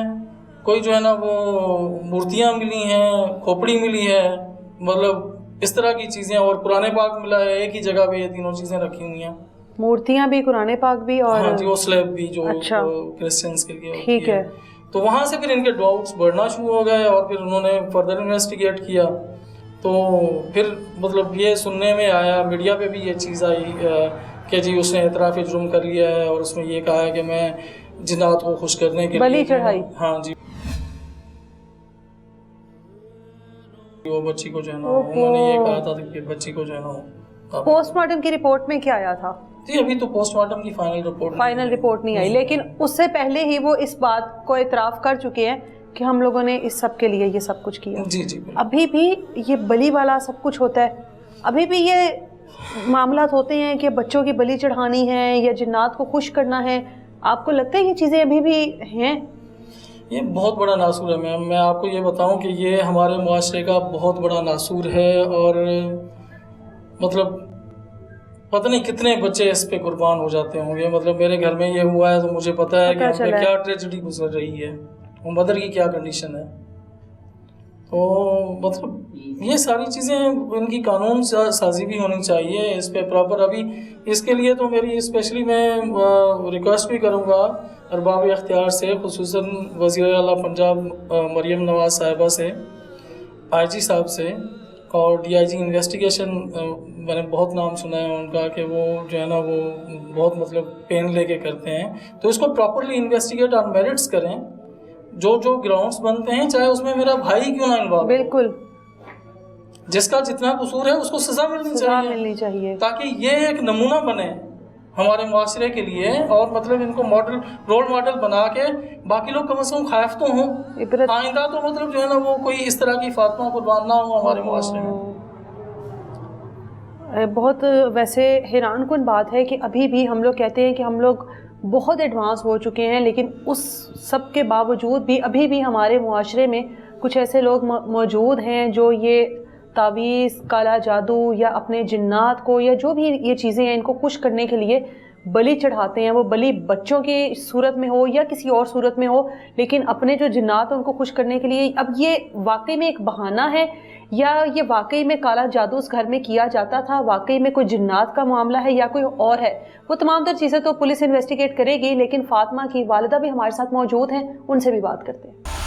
کوئی جو ہے نا وہ مورتیاں ملی ہیں، کھوپڑی ملی ہے، مطلب اس طرح کی چیزیں، اور قرآن پاک ملا ہے. ایک ہی جگہ پہ یہ تینوں چیزیں رکھی ہوئی ہیں. مورتیاں بھی، قرآن پاک بھی، اور ہاں جی وہ سلیب بھی جو کرسچنس کے لیے. ٹھیک ہے. تو وہاں سے پھر ان کے ڈاؤٹس بڑھنا شروع ہو گئے، اور پھر انہوں نے فردر انویسٹیگیٹ کیا. تو پھر مطلب یہ سننے میں آیا, میڈیا پہ بھی یہ چیز آئی کہ جی اس نے اعتراف جرم کر لیا ہے, اور اس میں یہ کہا ہے کہ میں جنات کو خوش کرنے کے بلی چڑھائی. ہاں جی, وہ بچی کو جو ہے نا انہوں نے یہ کہا تھا کہ بچی کو جو ہے نا. پوسٹ مارٹم کی رپورٹ میں کیا آیا تھا؟ جی ابھی تو پوسٹ مارٹم کی فائنل رپورٹ نہیں آئی, لیکن اس سے پہلے ہی وہ اس بات کو اعتراف کر چکے ہیں کہ ہم لوگوں نے اس سب کے لیے یہ سب کچھ کیا. جی جی. ابھی بھی یہ بلی والا سب کچھ ہوتا ہے, ابھی بھی یہ معاملات ہوتے ہیں کہ بچوں کی بلی چڑھانی ہے یا جنات کو خوش کرنا ہے. آپ کو لگتا ہے یہ چیزیں ابھی بھی ہیں؟ یہ بہت بڑا ناسور ہے میم. میں آپ کو یہ بتاؤں کہ یہ ہمارے معاشرے کا بہت بڑا ناسور ہے, اور مطلب پتہ نہیں کتنے بچے اس پہ قربان ہو جاتے ہوں گے. مطلب میرے گھر میں یہ ہوا ہے تو مجھے پتہ ہے کہ ہم پہ کیا ٹریجڈی گزر رہی ہے, مدر کی کیا کنڈیشن ہے. تو مطلب یہ ساری چیزیں ان کی قانون سازی بھی ہونی چاہیے اس پہ پراپر. ابھی اس کے لیے تو میری اسپیشلی میں ریکویسٹ بھی کروں گا ارباب اختیار سے, خصوصاً وزیر اعلیٰ پنجاب مریم نواز صاحبہ سے, آئی جی صاحب سے, اور ڈی آئی جی انویسٹیگیشن. میں نے بہت نام سنا ہے ان کا کہ وہ جو ہے نا وہ بہت مطلب پین لے کے کرتے ہیں. تو اس کو پراپرلی انویسٹیگیٹ آن میرٹس کریں. جو گراؤنڈس بنتے ہیں چاہے اس میں میرا بھائی کیوں نہ انوالو, بالکل جس کا جتنا قصور ہے اس کو سزا ملنی چاہیے, تاکہ یہ ایک نمونہ بنے ہمارے معاشرے کے لیے, اور مطلب ان کو رول ماڈل بنا کے باقی لوگ کم از کم خائف تو ہوں. آئندہ تو مطلب جو ہے نا وہ کوئی اس طرح کی فاطمہ قربان نہ ہو ہمارے معاشرے میں. بہت ویسے حیران کن بات ہے کہ ابھی بھی ہم لوگ کہتے ہیں کہ ہم لوگ بہت ایڈوانس ہو چکے ہیں, لیکن اس سب کے باوجود بھی ابھی بھی ہمارے معاشرے میں کچھ ایسے لوگ موجود ہیں جو یہ تعویذ, کالا جادو یا اپنے جنات کو یا جو بھی یہ چیزیں ہیں ان کو خوش کرنے کے لیے بلی چڑھاتے ہیں. وہ بلی بچوں کی صورت میں ہو یا کسی اور صورت میں ہو, لیکن اپنے جو جنات ہیں ان کو خوش کرنے کے لیے. اب یہ واقعی میں ایک بہانہ ہے یا یہ واقعی میں کالا جادو اس گھر میں کیا جاتا تھا, واقعی میں کوئی جنات کا معاملہ ہے یا کوئی اور ہے؟ وہ تمام تر چیزیں تو پولیس انویسٹیگیٹ کرے گی, لیکن فاطمہ کی والدہ بھی ہمارے ساتھ موجود ہیں, ان سے بھی بات کرتے ہیں.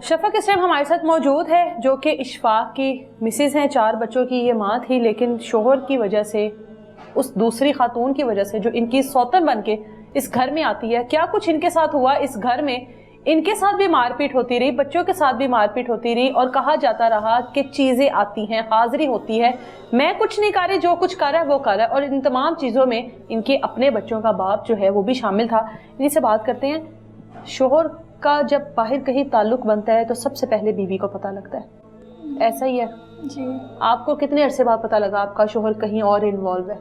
شفق اس ٹائم ہمارے ساتھ موجود ہے, جو کہ اشفاق کی مسز ہیں, 4 بچوں کی یہ ماں تھی, لیکن شوہر کی وجہ سے, اس دوسری خاتون کی وجہ سے جو ان کی سوتن بن کے اس گھر میں آتی ہے, کیا کچھ ان کے ساتھ ہوا اس گھر میں. ان کے ساتھ بھی مار پیٹ ہوتی رہی, بچوں کے ساتھ بھی مار پیٹ ہوتی رہی, اور کہا جاتا رہا کہ چیزیں آتی ہیں, حاضری ہوتی ہے, میں کچھ نہیں کر رہی, جو کچھ کر رہا ہے وہ کر رہا ہے. اور ان تمام چیزوں میں ان کے اپنے بچوں کا باپ جو ہے وہ بھی شامل تھا. انہیں سے بات کرتے ہیں. شوہر کا جب باہر کہیں تعلق بنتا ہے تو سب سے پہلے بیوی کو پتہ لگتا ہے, ایسا ہی ہے؟ جی. آپ کو کتنے عرصے بعد پتہ لگا آپ کا شوہر کہیں اور انوالو ہے؟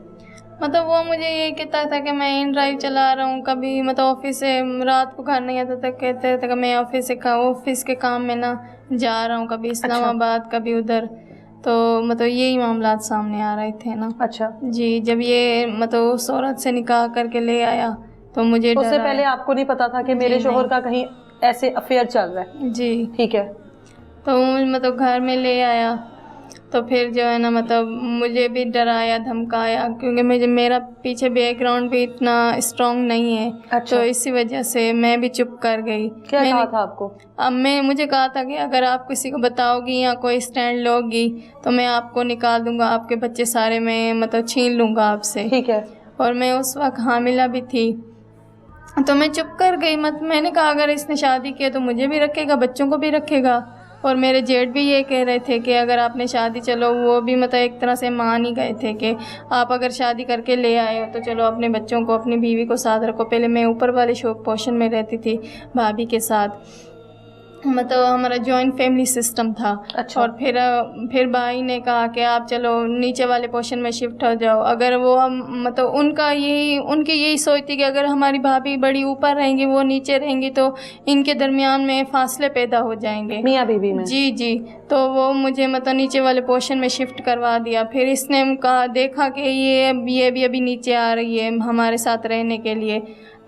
مطلب وہ مجھے یہ کہتا تھا کہ میں ان ڈرائیو چلا رہا ہوں, کبھی مطلب آفس سے رات کو گھر نہیں آتا تھا, کہتے تھے کہ میں آفس کے کام میں نہ جا رہا ہوں, کبھی اسلام آباد کبھی ادھر. تو مطلب یہی معاملات سامنے آ رہے تھے نا. اچھا جی. جب یہ مطلب اس عورت سے نکاح کر کے لے آیا تو مجھے اس سے پہلے آپ کو نہیں پتا تھا کہ میرے شوہر کا کہیں ایسے افیئر چل رہا ہے؟ جی ٹھیک ہے. تو مطلب گھر میں لے آیا تو پھر جو ہے نا مطلب مجھے بھی ڈرایا دھمکایا, کیونکہ میرا پیچھے بیک گراؤنڈ بھی اتنا اسٹرانگ نہیں ہے. اچھا. تو اسی وجہ سے میں بھی چپ کر گئی. کیا کہا تھا آپ کو؟ اب مجھے کہا تھا کہ اگر آپ کسی کو بتاؤ گی یا کوئی اسٹینڈ لو گی تو میں آپ کو نکال دوں گا, آپ کے بچے سارے میں مطلب چھین لوں گا آپ سے. ٹھیک ہے. اور میں اس وقت حاملہ بھی تھی, تو میں چپ کر گئی. میں نے کہا اگر اس نے شادی کی تو مجھے بھی رکھے گا, بچوں کو بھی رکھے گا. اور میرے جیٹ بھی یہ کہہ رہے تھے کہ اگر آپ نے شادی, چلو وہ بھی مطلب ایک طرح سے مان ہی گئے تھے کہ آپ اگر شادی کر کے لے آئے ہو تو چلو اپنے بچوں کو, اپنی بیوی کو ساتھ رکھو. پہلے میں اوپر والے پورشن میں رہتی تھی بھابھی کے ساتھ, मतलब हमारा जॉइंट फैमिली सिस्टम था। अच्छा। और फिर भाई ने कहा कि आप चलो नीचे वाले पोर्शन में शिफ्ट हो जाओ। अगर वो हम मतलब उनकी यही सोच थी कि अगर हमारी भाभी बड़ी ऊपर रहेंगी, वो नीचे रहेंगी, तो इनके दरमियान में फासले पैदा हो जाएंगे मियाँ बीवी में। जी जी। तो वो मुझे मतलब नीचे वाले पोर्शन में शिफ्ट करवा दिया। फिर इसने कहा, देखा कि ये भी अभी नीचे आ रही है हमारे साथ रहने के लिए,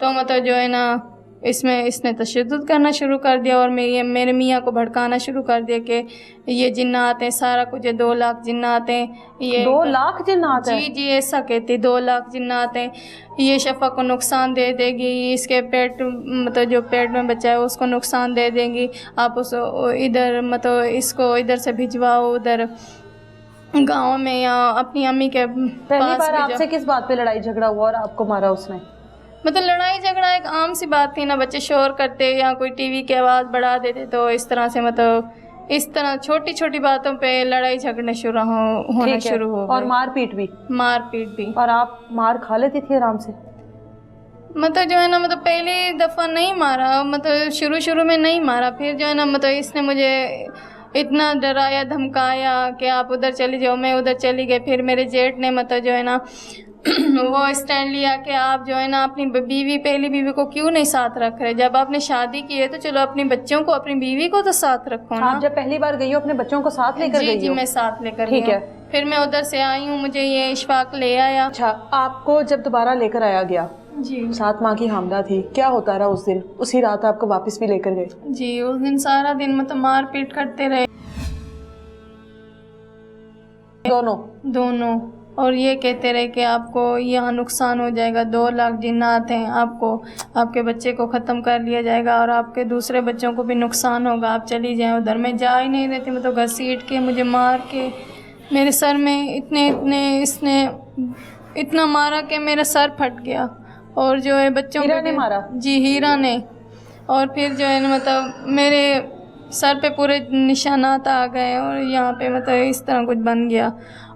तो मतलब जो है ना इसने तशद्दुद करना शुरू कर दिया और मेरे मियाँ को भड़काना शुरू कर दिया कि ये जिन्नात हैं, सारा कुछ है, 2 लाख जिन्नात हैं, ये 2 लाख जिन्नात है? जी जी ऐसा कहती, 2 लाख जिन्नात हैं, ये शफा को नुकसान दे देगी, इसके पेट मतलब जो पेट में बच्चा है उसको नुकसान दे देंगी, आप उस इधर मतलब इसको इधर से भिजवाओ उधर गाँव में या अपनी अम्मी के पहली पास बार भिजवाओ। आपसे किस बात पे लड़ाई झगड़ा हुआ और आपको मारा उसने? मतलब लड़ाई झगड़ा एक आम सी बात थी ना, बच्चे शोर करते या कोई टीवी की आवाज़ बढ़ा देते, तो इस तरह से मतलब इस तरह छोटी छोटी बातों पे लड़ाई झगड़े होना शुरू हो गए। और मारपीट भी? मारपीट भी। और आप मार खा लेती थी आराम से? मतलब जो है ना मतलब पहली दफ़ा नहीं मारा, मतलब शुरू में नहीं मारा, फिर जो है ना मतलब इसने मुझे इतना डराया धमकाया कि आप उधर चली जाओ, मैं उधर चली गई। फिर मेरे जेठ ने मतलब जो है ना वो स्टैंड लिया कि आप जो है ना अपनी पहली बीवी को क्यों नहीं साथ रख रहे, जब आपने शादी की है तो चलो अपने बच्चों को, अपनी बीवी को तो साथ रखो ना। आप जब पहली बार गई हो अपने बच्चों को साथ लेकर गई हो? जी मैं साथ लेकर ठीक गई है। हूँ। फिर मैं उधर से आई हूँ, मुझे ये इशफाक ले आया। अच्छा, आपको जब दोबारा लेकर आया गया, जी 7 माह की हामला थी, क्या होता रहा उस दिन? उसी रात आपको वापस भी लेकर गए? जी उस दिन सारा दिन मतलब मार पीट करते रहे दोनों, और ये कहते रहे कि आपको यहाँ नुकसान हो जाएगा, 2 लाख जिन्नात हैं, आपके बच्चे को ख़त्म कर लिया जाएगा और आपके दूसरे बच्चों को भी नुकसान होगा, आप चली जाएं उधर। मैं जा ही नहीं रहती, मतलब घसीट के मुझे मार के मेरे सर में इसने इतना मारा कि मेरा सर फट गया। और जो है बच्चों हीरा ने मारा? जी हीरा ने। और फिर जो है मतलब मेरे सर पे पूरे निशानात आ गए और यहाँ पे मतलब इस तरह कुछ बन गया।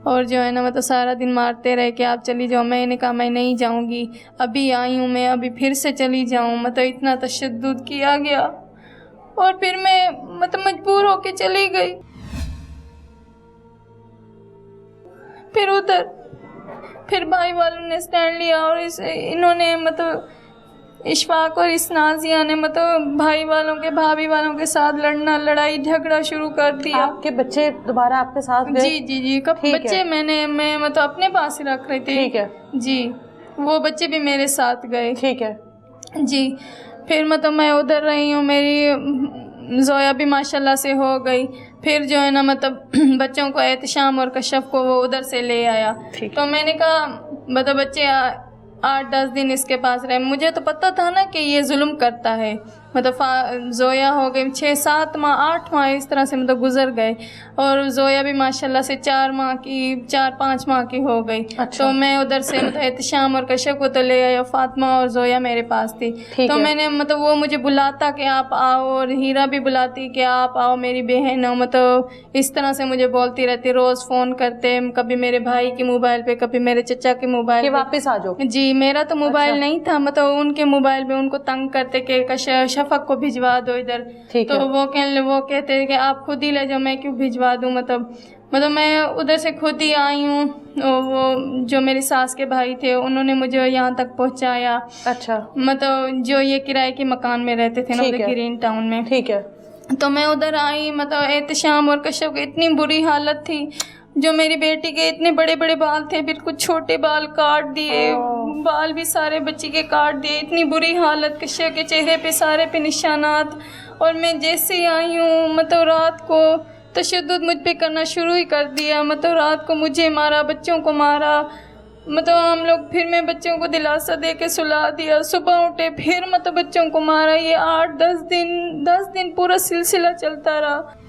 और जो है ना मतलब सारा दिन मारते रहे कि आप चली जाओ। मैंने कहा मैं नहीं जाऊँगी, अभी आई हूँ मैं, अभी फिर से चली जाऊँ। मतलब इतना तशद्दुद किया गया और फिर मैं मतलब मजबूर होके चली गई। फिर भाई वालों ने स्टैंड लिया और इन्होंने मतलब इशफाक और इस नाजिया ने मतलब भाई वालों के भाभी वालों के साथ लड़ाई झगड़ा शुरू कर दिया। आपके बच्चे दोबारा आपके साथ गए? जी बच्चे मैं मतलब अपने पास ही रख रही थी। ठीक है जी, वो बच्चे भी मेरे साथ गए। ठीक है जी। फिर मतलब मैं उधर रही हूँ, मेरी ज़ोया भी माशाल्लाह से हो गई। फिर जो है ना मतलब बच्चों को एहतशाम और कशफ को वो उधर से ले आया। तो मैंने कहा मतलब बच्चे 8-10 दिन इसके पास रहे। मुझे तो पता था ना कि ये जुल्म करता है। मतलब ज़ोया हो गई 6-7 माह 8 माह इस तरह से मतलब गुजर गए और ज़ोया भी माशाल्लाह से 4-5 माह की हो गई। अच्छा। तो मैं उधर से मतलब एहतशाम और कशफ को तो ले आया, फातिमा और ज़ोया मेरे पास थी। तो मैंने मतलब वो मुझे बुलाता कि आप आओ और हीरा भी बुलाती कि आप आओ मेरी बहन हो। मतलब इस तरह से मुझे बोलती रहती, रोज़ फ़ोन करते, कभी मेरे भाई के मोबाइल पे, कभी मेरे चचा के मोबाइल पे वापस आ जाओ। जी, मेरा तो मोबाइल अच्छा। नहीं था, मतलब उनके मोबाइल पे उनको तंग करते कि शफक को भिजवा दो इधर। तो वो कहते कि आप खुद ही ले जाओ, मैं क्यों भिजवा दूँ। मतलब मैं उधर से खुद ही आई हूँ। वो जो मेरी सास के भाई थे उन्होंने मुझे यहाँ तक पहुँचाया। अच्छा। मतलब जो ये किराए के मकान में रहते थे ना उधर ग्रीन टाउन में। ठीक है। तो मैं उधर आई, मतलब एहतशाम और कशफ की इतनी बुरी हालत थी। जो मेरी बेटी के इतने बड़े बड़े बाल थे, बिल्कुल छोटे बाल काट दिए, बाल भी सारे बच्ची के काट दिए। इतनी बुरी हालत, कशफ के चेहरे पे सारे पे निशानात। और मैं जैसे ही आई हूँ मतलब रात को तशद्दुद मुझ पे करना शुरू ही कर दिया। मतलब रात को मुझे मारा, बच्चों को मारा। मतलब हम लोग फिर मैं बच्चों को दिलासा दे के सुला दिया, सुबह उठे फिर मतलब बच्चों को मारा। ये 8-10 दिन पूरा सिलसिला चलता रहा।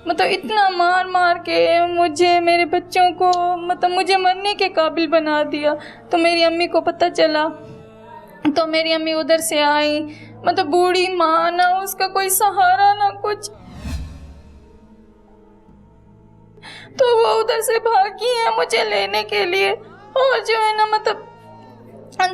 मतलब इतना मार के मुझे, मेरे बच्चों को मतलब मुझे मरने के काबिल बना दिया। तो मेरी अम्मी को पता चला तो मेरी अम्मी उधर से आई। मतलब बूढ़ी माँ, ना उसका कोई सहारा ना कुछ। तो वो उधर से भागी है मुझे लेने के लिए। और जो है ना मतलब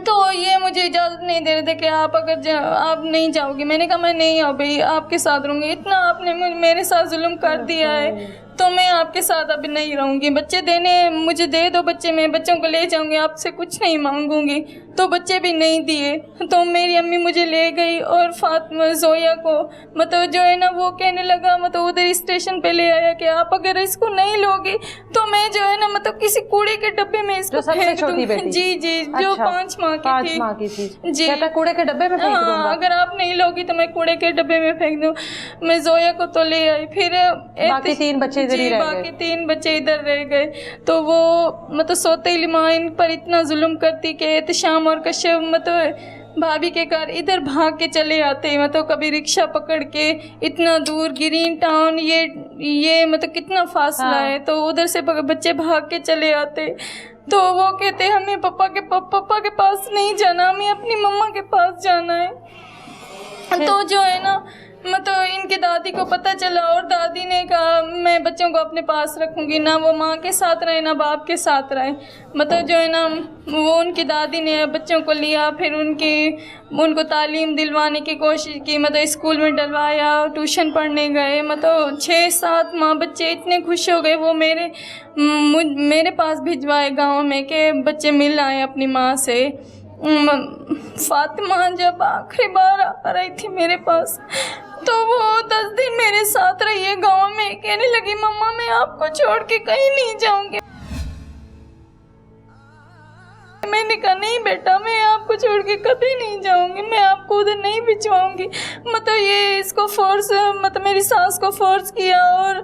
تو یہ مجھے اجازت نہیں دے رہے تھے کہ آپ اگر آپ نہیں جاؤ گی. میں نے کہا میں نہیں آؤں بھائی, آپ کے ساتھ رہوں گی. اتنا آپ نے میرے ساتھ ظلم کر دیا ہے تو میں آپ کے ساتھ اب نہیں رہوں گی. بچے دینے مجھے دے دو بچے, میں بچوں کو لے جاؤں گی, آپ سے کچھ نہیں مانگوں گی. تو بچے بھی نہیں دیے. تو میری امی مجھے لے گئی اور فاطمہ زویا کو مطلب جو ہے نا وہ کہنے لگا مطلب ادھر اسٹیشن پہ لے آیا کہ آپ اگر اس کو نہیں لوگی تو میں جو ہے نا مطلب کسی کوڑے کے ڈبے میں اس کو پھینک دوں گی. جی جی, جو 5 ماہ کی تھی. جی, کہتا کوڑے کے ڈبے میں پھینک دوں گا. اگر آپ نہیں لوگی تو میں کوڑے کے ڈبے میں پھینک دوں. میں زویا کو تو لے آئی, پھر باقی 3 بچے ادھر ہی رہ گئے. باقی 3 بچے ادھر رہ گئے. تو وہ مطلب سوتیلی ماں ان پر اتنا ظلم کرتی کہ احتشام اور کشف مطلب بھابھی کے گھر ادھر بھاگ کے چلے آتے, مطلب کبھی رکشہ پکڑ کے اتنا دور گرین ٹاؤن, یہ مطلب کتنا فاصلہ ہے, تو ادھر سے بچے بھاگ کے چلے آتے. تو وہ کہتے ہمیں پپا کے پاس نہیں جانا, ہمیں اپنی مما کے پاس جانا ہے. تو جو ہے نا مطلب ان کی دادی کو پتہ چلا اور دادی نے کہا میں بچوں کو اپنے پاس رکھوں گی, نہ وہ ماں کے ساتھ رہے نہ باپ کے ساتھ رہے. مطلب جو ہے نا وہ ان کی دادی نے بچوں کو لیا, پھر ان کو تعلیم دلوانے کی کوشش کی, مطلب اسکول میں ڈلوایا, ٹیوشن پڑھنے گئے. مطلب 6-7 ماہ بچے اتنے خوش ہو گئے, وہ میرے پاس بھجوائے گاؤں میں کہ بچے مل آئے اپنی ماں سے. فاطمہ جب آخری بار آ رہی تھی میرے پاس تو وہ 10 دن میرے ساتھ رہی ہے گاؤں میں. کہنے لگی مما میں آپ کو چھوڑ کے کہیں نہیں جاؤں گی. میں نے کہا نہیں بیٹا, میں آپ کو چھوڑ کے کبھی نہیں جاؤں گی, میں آپ کو ادھر نہیں بھجواؤں گی. مطلب یہ اس کو فورس, مطلب میری ساس کو فورس کیا اور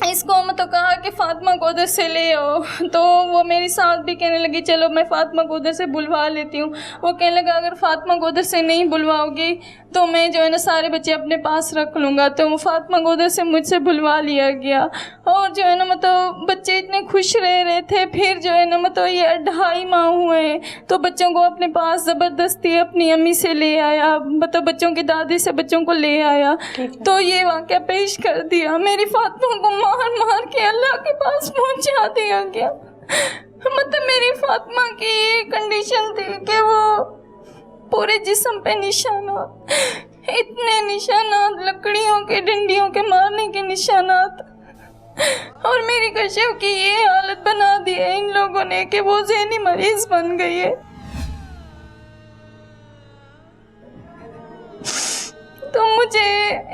اس کو مطلب کہا کہ فاطمہ کو ادھر سے لے آؤ. تو وہ میری ساس بھی کہنے لگی چلو میں فاطمہ کو ادھر سے بلوا لیتی ہوں. وہ کہنے لگا اگر فاطمہ کو ادھر سے نہیں بلواؤ گی تو میں جو ہے نا سارے بچے اپنے پاس رکھ لوں گا. تو وہ فاطمہ کو ادھر سے مجھ سے بلوا لیا گیا اور جو ہے نا مطلب بچے اتنے خوش رہے تھے. پھر جو ہے نا مطلب یہ 2.5 ماہ ہوئے ہیں تو بچوں کو اپنے پاس زبردستی اپنی امی سے لے آیا, مطلب بچوں کی دادی سے بچوں کو لے آیا. تو یہ واقعہ پیش کر دیا. میری فاطمہ کو مار کے اللہ کے پاس پہنچا دیا گیا. مطلب میری فاطمہ کی یہ کنڈیشن تھی کہ وہ پورے جسم پہ نشانات, اتنے نشانات, لکڑیوں کے ڈنڈیوں کے مارنے کے نشانات, اور میری کشف کی یہ حالت بنا دی ہے ان لوگوں نے کہ وہ ذہنی مریض بن گئی ہے. تو مجھے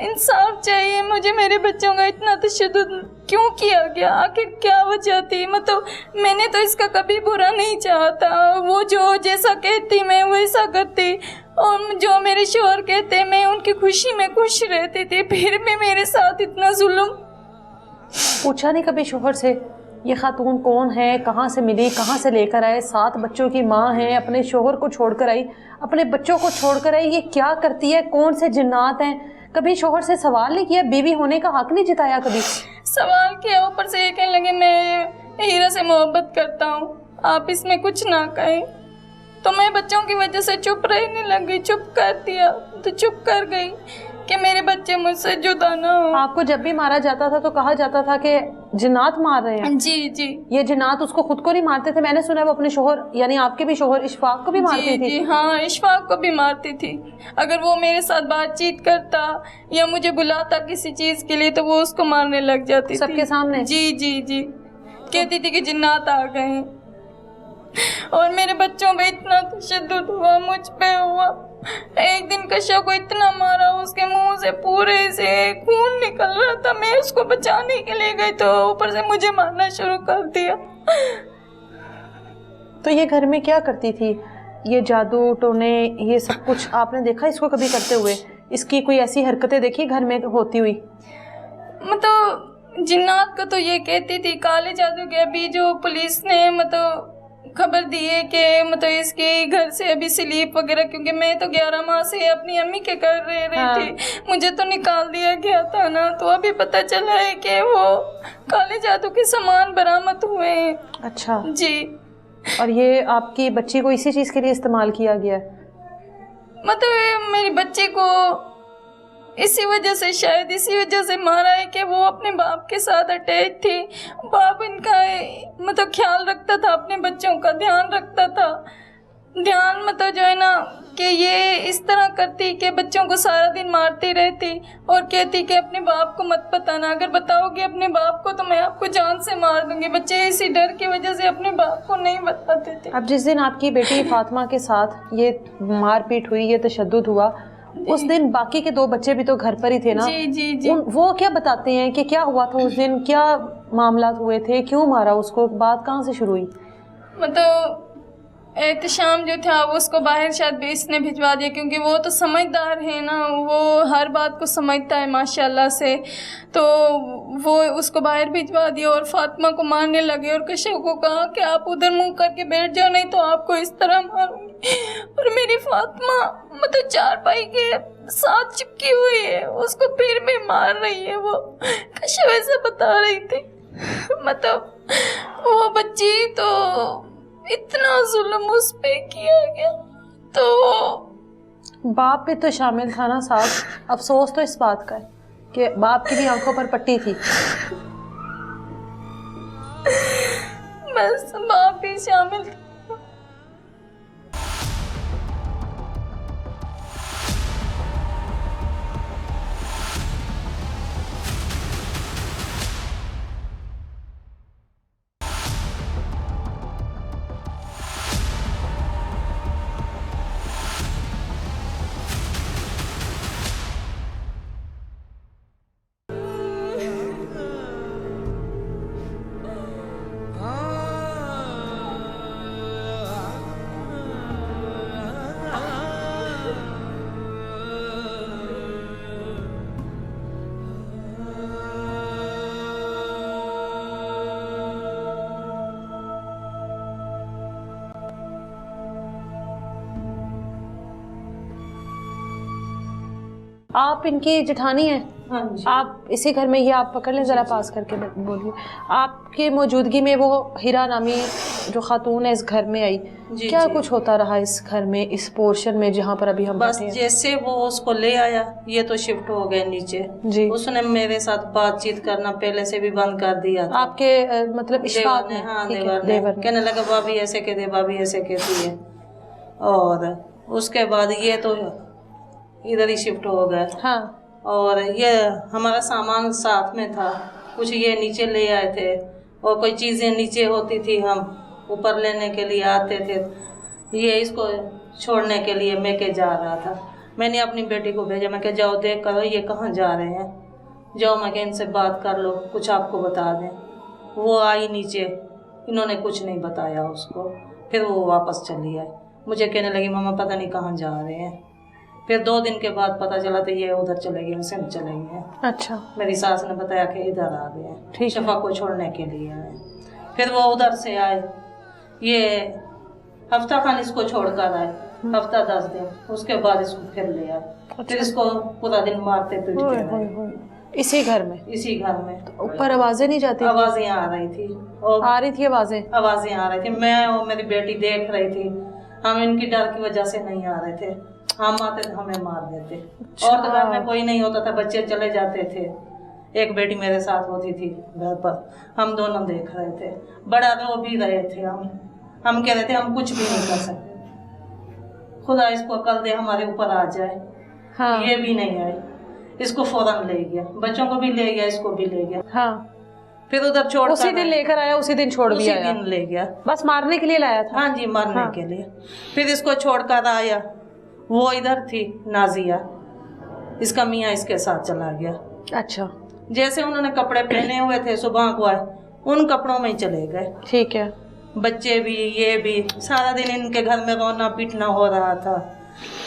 انصاف چاہیے. مجھے میرے بچوں کا اتنا تشدد کیوں کیا گیا, آخر کیا وجہ تھی؟ مطلب میں نے تو اس کا کبھی برا نہیں چاہا تھا. وہ جو جیسا کہتی میں ویسا کرتی, اور جو میرے شوہر کہتے میں ان کی خوشی میں خوش رہتی تھی. پھر بھی میرے ساتھ اتنا ظلم. پوچھا نہیں کبھی شوہر سے یہ خاتون کون ہے, کہاں سے ملی, کہاں سے لے کر آئے, 7 بچوں کی ماں ہے, اپنے شوہر کو چھوڑ کر آئی, اپنے بچوں کو چھوڑ کر آئی, یہ کیا کرتی ہے, کون سے جنات ہیں؟ کبھی شوہر سے سوال نہیں کیا, بیوی ہونے کا حق نہیں جتایا کبھی؟ سوال کیا, اوپر سے یہ کہنے لگے میں ہیرا سے محبت کرتا ہوں, آپ اس میں کچھ نہ کہیں. تو میں بچوں کی وجہ سے چپ رہنے لگی, چپ کر دیا. تو چپ کر گئی کہ میرے بچے مجھ سے جدا نہ ہو. آپ کو جب بھی مارا جاتا تھا تو کہا جاتا تھا کہ جنات مار رہے ہیں. جی جی. یہ جنات اس کو خود کو نہیں مارتے تھے؟ میں نے سنا وہ اپنے شوہر یعنی آپ کے بھی شوہر اشفاق کو بھی مارتی تھی. جی ہاں, اشفاق کو بھی مارتی تھی. اگر وہ میرے ساتھ بات چیت کرتا یا مجھے بلاتا کسی چیز کے لیے تو وہ اس کو مارنے لگ جاتی سب کے سامنے. جی جی جی, کہتی تھی کہ جنات آ گئے ہیں. اور میرے بچوں پہ اتنا تشدد ہوا, مجھ پہ ہوا. ایک دن کشا کو اتنا مارا, اس کے منہ سے پورے سے خون نکل رہا تھا. میں اس کو بچانے کے لیے گئی تو اوپر سے مجھے مارنا شروع کر دیا. تو یہ گھر میں کیا کرتی تھی؟ یہ جادو ٹونے یہ سب کچھ آپ نے دیکھا اس کو کبھی کرتے ہوئے؟ اس کی کوئی ایسی حرکتیں دیکھی گھر میں ہوتی ہوئی؟ مطلب جنات کا تو یہ کہتی تھی, کالے جادو کے ابھی جو پولیس نے مطلب خبر دی ہے کہ مطلب اس کے گھر سے ابھی سلیپ وغیرہ, کیونکہ میں تو 11 ماہ سے اپنی امی کے گھر رہ رہی تھی, مجھے تو نکال دیا گیا تھا نا. تو ابھی پتہ چلا ہے کہ وہ کالے جادو کے سامان برآمد ہوئے ہیں. اچھا جی. اور یہ آپ کی بچی کو اسی چیز کے لیے استعمال کیا گیا ہے؟ مطلب میری بچی کو اسی وجہ سے, شاید اسی وجہ سے مارا ہے کہ وہ اپنے باپ کے ساتھ اٹیچ تھی. باپ ان کا مطلب خیال رکھتا تھا, اپنے بچوں کا دھیان رکھتا تھا. ध्यान में तो जो है ना कि ये इस तरह करती कि बच्चों को सारा दिन मारती रहती और कहती कि अपने बाप को मत बताना, अगर बताओगे अपने बाप को तो मैं आपको जान से मार दूंगी। बच्चे इसी डर की वजह से अपने बाप को नहीं बताते थे। अब जिस दिन आपकी बेटी फातिमा के साथ ये मारपीट हुई, ये तशद्दुद हुआ, उस दिन बाकी के 2 बच्चे भी तो घर पर ही थे ना? जी जी जी। वो क्या बताते हैं कि क्या हुआ था उस दिन, क्या मामला हुए थे, क्यों मारा उसको, बात कहाँ से शुरू हुई? मतलब एहतशाम जो था वो उसको बाहर शायद बेस ने भिजवा दिया, क्योंकि वो तो समझदार है ना, वो हर बात को समझता है माशाल्लाह से। तो वो उसको बाहर भिजवा दिया और फातिमा को मारने लगे और कशफ को कहा कि आप उधर मुंह करके बैठ जाओ, नहीं तो आपको इस तरह मारूंगी। और मेरी फातिमा मतलब चारपाई के साथ चिपकी हुई है, उसको पैर में मार रही है। वो कशफ ऐसा बता रही थी। मतलब वो बच्ची तो इतना जुल्म उस पे किया गया। तो बाप भी तो शामिल था ना साथ। अफसोस तो इस बात का है कि बाप की भी आंखों पर पट्टी थी। बस बाप भी शामिल था। आप इनकी जेठानी हैं? हाँ जी। आप इसी घर में, ये आप पकड़ लें ज़रा, पास करके बोलिए। आपके मौजूदगी में वो हीरा नामी जो खातून है इस घर में आई, जी, क्या जी। कुछ होता रहा इस घर में, इस पोर्शन में जहाँ पर अभी हम बस बैठे हैं? जैसे वो उसको ले आया, ये तो शिफ्ट हो गए नीचे जी। उसने मेरे साथ बातचीत करना पहले से भी बंद कर दिया था। आपके मतलब इशफाक देवर ने, ने? हाँ ठीक है, देवर देवर ने ने। कहने लगा भाभी ऐसे कहते, भाभी ऐसे कहती है। और उसके बाद ये तो इधर ही शिफ्ट हो गए। हाँ। और ये हमारा सामान साथ में था, कुछ ये नीचे ले आए थे और कोई चीज़ें नीचे होती थी, हम ऊपर लेने के लिए आते थे। ये इसको छोड़ने के लिए मैं के जा रहा था। मैंने अपनी बेटी को भेजा, मैं कहा जाओ देख करो ये कहाँ जा रहे हैं, जाओ मैं कहा इनसे बात कर लो, कुछ आपको बता दें। वो आई नीचे, इन्होंने कुछ नहीं बताया उसको। फिर वो वापस चली आई, मुझे कहने लगी मामा पता नहीं कहाँ जा रहे हैं। फिर 2 दिन के बाद पता चला तो ये उधर चले गए, सिंध चले गए। अच्छा। मेरी सास ने बताया कि इधर आ गए, ठीक है। शफा को छोड़ने के लिए आए। फिर वो उधर से आए, ये हफ्ता खान इसको छोड़ कर आए, हफ्ता 10 दिन, उसके बाद इसको फिर ले आए। फिर इसको पूरा दिन मारते पीटते रहे इसी घर में? इसी घर में। ऊपर आवाजें नहीं जाती? आवाजें आ रही थी और आ रही थी आवाजें? आवाजें आ रही थी। मैं और मेरी बेटी देख रही थी, हम इनकी डर की वजह से नहीं आ रहे थे। हम आते तो हमें मार देते। और तो घर में कोई नहीं होता था, बच्चे चले जाते थे। एक बेटी मेरे साथ होती थी घर पर, हम दोनों देख रहे थे। बड़ा रो भी रहे थे हम कह रहे थे हम कुछ भी नहीं कर सकते, खुदा इसको अकल दे हमारे ऊपर आ जाए। हाँ। ये भी नहीं आई, इसको फौरन ले गया, बच्चों को भी ले गया, इसको भी ले गया। हाँ। फिर उधर छोड़ उसी दिन लेकर आया, उसी दिन छोड़ भी उसी आया? दिन ले गया। बस मारने के लिए लाया था? हाँ जी, मारने हाँ। के लिए। फिर इसको छोड़कर आया, वो इधर थी नाजिया, इसका मियाँ इसके साथ चला गया। अच्छा। जैसे उन्होंने कपड़े पहने हुए थे सुबह को आए, उन कपड़ों में ही चले गए। ठीक है। बच्चे भी, ये भी, सारा दिन इनके घर में रोना पीटना हो रहा था,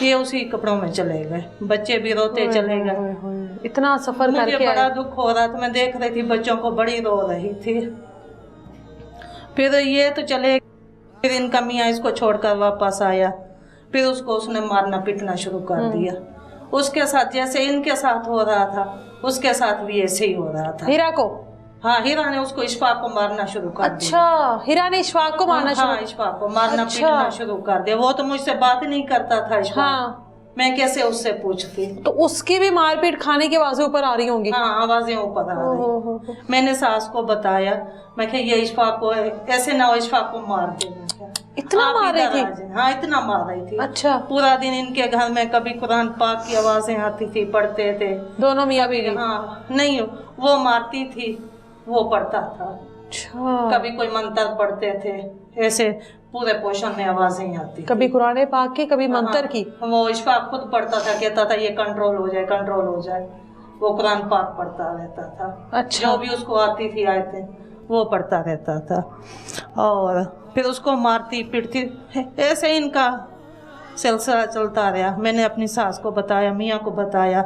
ये उसी कपड़ों में चले गए। बच्चे भी रोते चले गए। इतना सफर मुझे करके बड़ा आए। दुख हो रहा था, मैं देख रही थी बच्चों को, बड़ी रो रही थी। फिर ये तो चले, फिर इनका मियाँ इसको छोड़कर वापस आया। फिर उसको उसने मारना पीटना शुरू कर दिया। उसके साथ जैसे इनके साथ हो रहा था, उसके साथ भी ऐसे ही हो रहा था। हीरा को? हाँ, हीरा ने उसको इशफाक को मारना शुरू कर दिया। अच्छा, हीरा ने इशफाक को मारना शुरू? हाँ, इशफाक को मारना अच्छा। पीटना शुरू कर दिया। वो तो मुझसे बात ही नहीं करता था इशफाक। हाँ। मैं कैसे उससे पूछती? तो उसकी भी मारपीट खाने की आवाजें ऊपर आ रही होंगी? हाँ, आवाजें ऊपर आ रही। मैंने सास को बताया, मैं कहा ये इशफाक को ऐसे ना हो, इशफाक को मार दे। इतना आप मार रही इधर थी? आ जाए। हाँ, इतना मार रही थी। अच्छा, पूरा दिन इनके घर में कभी कुरान पाक की आवाजें आती थी, पढ़ते थे। दोनों मियाँ बीवी? हाँ, नहीं, वो मारती थी, वो पढ़ता था। अच्छा, कभी कोई मंत्र पढ़ते थे, ऐसे पूरे पोषण में आवाजें आती थी। कभी कुरान पाक की, कभी मंत्र की? हाँ, वो इशफाक खुद पढ़ता था, कहता था ये कंट्रोल हो जाए, कंट्रोल हो जाए। वो कुरान पाक पढ़ता रहता था। अच्छा। जो भी उसको आती थी आयतें वो पढ़ता रहता था, और फिर उसको मारती पीटती, ऐसे इनका सिलसिला चलता रहा। मैंने अपनी सास को बताया, मियाँ को बताया,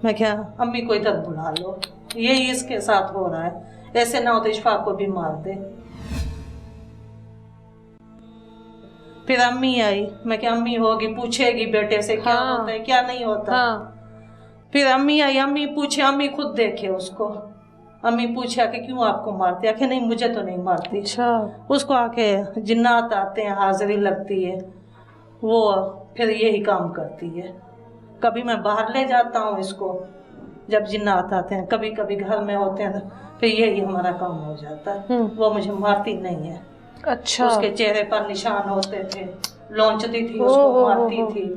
मैं क्या अम्मी को इधर बुला लो, यही इसके साथ हो रहा है, ऐसे ना हो तो इशफाक को भी मार दे। फिर अम्मी आई, मैं क्या अम्मी होगी, पूछेगी बेटे से क्या हाँ। होता है क्या नहीं होता। हाँ, फिर अम्मी आई, अम्मी पूछे, अम्मी खुद देखे उसको। अम्मी पूछा कि क्यों आपको मारती, आखे नहीं मुझे तो नहीं मारती। अच्छा, उसको आके जिन्नात आते हैं, हाजिरी लगती है, वो फिर यही काम करती है। कभी मैं बाहर ले जाता हूँ इसको जब जिन्नात आते हैं, कभी कभी घर में होते हैं, तो फिर यही हमारा काम हो जाता है। वो मुझे मारती नहीं है। अच्छा, उसके चेहरे पर निशान होते थे, लौंचती थी, उसको मारती थी,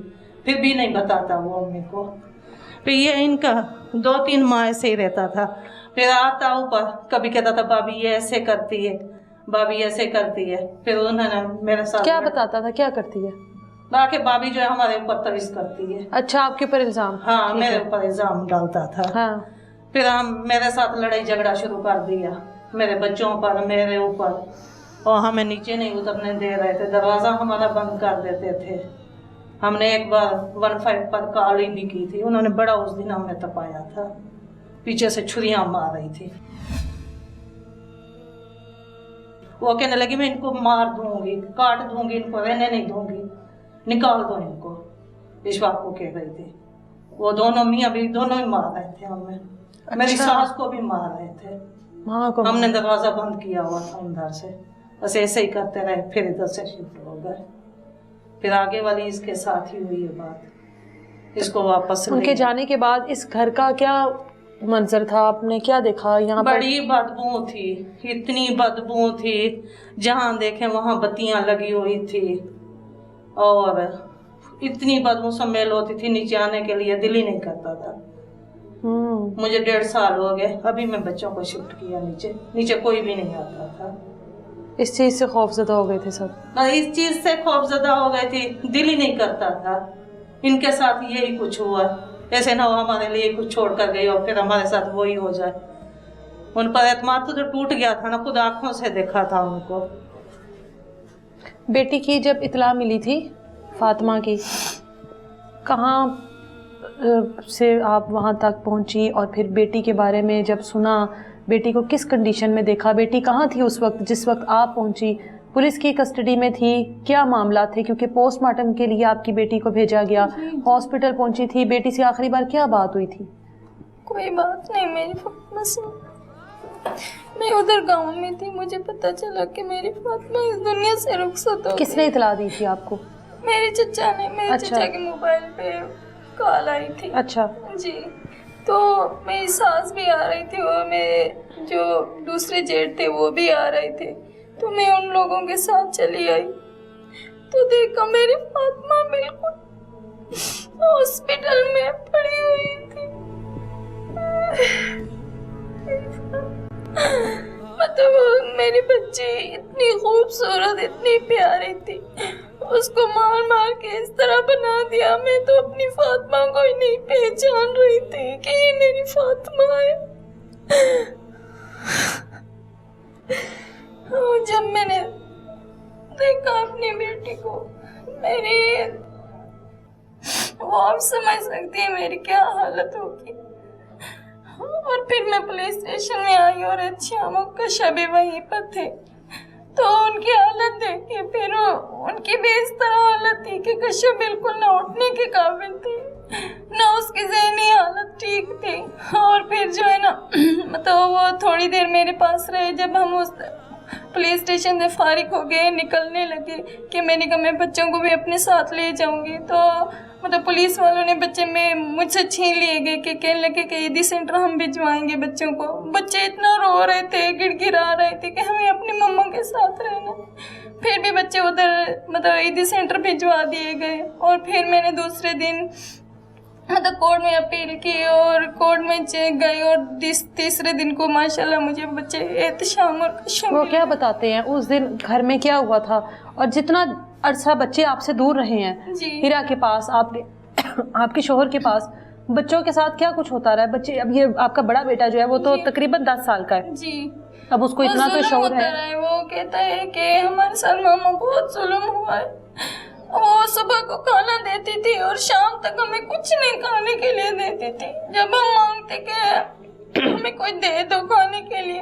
फिर भी नहीं बताता वो अम्मी को। फिर ये इनका 2-3 माह ऐसे ही रहता था। फिर आता ऊपर, कभी कहता था भाभी ये ऐसे करती है, भाभी ऐसे करती है। फिर उन्होंने मेरे साथ क्या बताता था, क्या करती है? बाकी भाभी जो है हमारे ऊपर तविज करती है। अच्छा, आपके ऊपर इल्जाम? हाँ, मेरे ऊपर इल्जाम डालता था। हाँ, फिर हम मेरे साथ लड़ाई झगड़ा शुरू कर दिया, मेरे बच्चों पर, मेरे ऊपर, और हमें नीचे नहीं उतरने दे रहे थे, दरवाज़ा हमारा बंद कर देते थे। हमने एक बार 15 पर काली भी की थी, उन्होंने बड़ा उस दिन हमें तपाया था, पीछे से छुरियां मार रही थी। वो कहने लगी मैं इनको मार दूंगी, काट दूंगी, इनको रहने नहीं दूंगी, निकाल दो इनको, इशफाक को कह रही थी। वो दोनों मियाँ भी दोनों ही मार रहे थे हमें। अच्छा। मेरी सास को भी मार रहे थे। माँ को? हमने दरवाजा बंद किया हुआ था अंदर से, बस ऐसे ही करते रहे। फिर इधर से शिफ्ट हो गए। फिर आगे वाली इसके साथ ही हुई है बात, इसको वापस उनके जाने के बाद इस घर का क्या मंजर था, आपने क्या देखा यहाँ पर? बड़ी बदबू थी, इतनी बदबू थी, जहाँ देखे वहाँ बत्तियां लगी हुई थी, और इतनी बदबू स्मेल होती थी, नीचे आने के लिए दिल ही नहीं करता था। मुझे 1.5 साल हो गए, अभी मैं बच्चों को शिफ्ट किया नीचे, नीचे कोई भी नहीं आता था। इस चीज से खौफजदा हो गए थे सब? इस चीज से खौफजदा हो गए थे, दिल ही नहीं करता था। इनके साथ यही कुछ हुआ, ऐसे ना हो हमारे लिए कुछ छोड़ कर गई और फिर हमारे साथ वही हो जाए। उन पर एतमाद तो टूट गया था ना, खुद आंखों से देखा था उनको। बेटी की जब इतला मिली थी फातिमा की, कहाँ से आप वहाँ तक पहुँची, और फिर बेटी के बारे में जब सुना, बेटी को किस कंडीशन में देखा, बेटी कहाँ थी उस वक्त जिस वक्त आप पहुँची, पुलिस की कस्टडी में थी, क्या मामला थे? क्योंकि पोस्टमार्टम के लिए आपकी बेटी को भेजा गया, हॉस्पिटल पहुँची थी, बेटी से आखिरी बार क्या बात हुई थी? कोई बात नहीं मेरी फातिमा से। मैं उधर गांव में थी, मुझे पता चला कि मेरी फातिमा इस दुनिया से रुखसत हो गई। किसने इतला दी थी आपको? मेरे चचा ने, मेरे अच्छा। चचा के मोबाइल पे कॉल आई थी। अच्छा जी, तो मेरी सास भी आ रही थी और मेरे जो दूसरे जेठ थे वो भी आ रहे थे, तो मैं उन लोगों के साथ चली आई, तो देखा मेरी फातिमा बिल्कुल हॉस्पिटल में पड़ी हुई थी। मतलब मेरी बच्ची इतनी खूबसूरत, इतनी प्यारी थी, उसको मार मार के इस तरह बना दिया। मैं तो अपनी फातिमा को ही नहीं पहचान रही थी कि ये मेरी फातिमा है। जब मैंने देखा अपनी बेटी को, मेरी, वो आप समझ सकती है मेरी क्या हालत होगी। और फिर मैं पुलिस स्टेशन में आई और श्याम का शबे वहीं पर थे, तो उनकी हालत देख के फिर उनकी भी इस तरह हालत थी कि कश्यप बिल्कुल न उठने के काबिल थी, न उसकी ज़हनी हालत ठीक थी। और फिर जो है ना, मतलब वो थोड़ी देर मेरे पास रहे। जब हम उस पुलिस स्टेशन से फारिग हो गए, निकलने लगे, कि मैंने कहा मैं बच्चों को भी अपने साथ ले जाऊंगी, तो मतलब पुलिस वालों ने बच्चे में मुझसे छीन लिए गए कि कहने लगे कि ईदी सेंटर हम भिजवाएंगे बच्चों को। बच्चे इतना रो रहे थे, गिड़गिड़ा रहे थे कि हमें अपनी मम्मा के साथ रहना। फिर भी बच्चे उधर मतलब ईदी सेंटर भिजवा दिए गए। और फिर मैंने दूसरे दिन मतलब कोर्ट में अपील की और कोर्ट में गई और तीसरे दिन को माशाल्लाह मुझे बच्चे एहतशाम और कशम। वो क्या बताते हैं उस दिन घर में क्या हुआ था, और जितना अरसा बच्चे आपसे दूर रहे हैं जी। हिरा के पास, आपके शोहर के पास, बच्चों के साथ क्या कुछ होता रहा है? बच्चे, अब ये आपका बड़ा बेटा जो है वो तो तकरीबन 10 साल का है जी, अब उसको इतना तो शौर है। वो कहता है कि हमारे साथ मामा बहुत जुल्म हुआ है। वो सुबह को खाना देती थी और शाम तक हमें कुछ नहीं खाने के लिए देती थी। जब हम मांगते कि हमें कोई दे दो खाने के लिए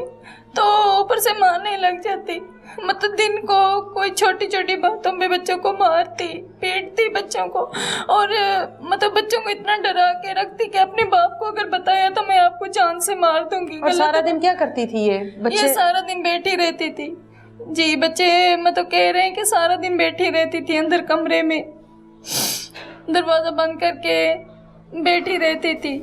तो ऊपर से मारने लग जाती। मतलब दिन को कोई छोटी छोटी बातों पे बच्चों को मारती, पीटती बच्चों को, और मतलब बच्चों को इतना डरा के रखती कि अपने बाप को अगर बताया तो मैं आपको जान से मार दूंगी। और सारा दिन क्या करती थी ये बच्चे? ये सारा दिन बैठी रहती थी जी। बच्चे मतलब कह रहे हैं कि सारा दिन बैठी रहती थी अंदर कमरे में, दरवाज़ा बंद करके बैठी रहती थी।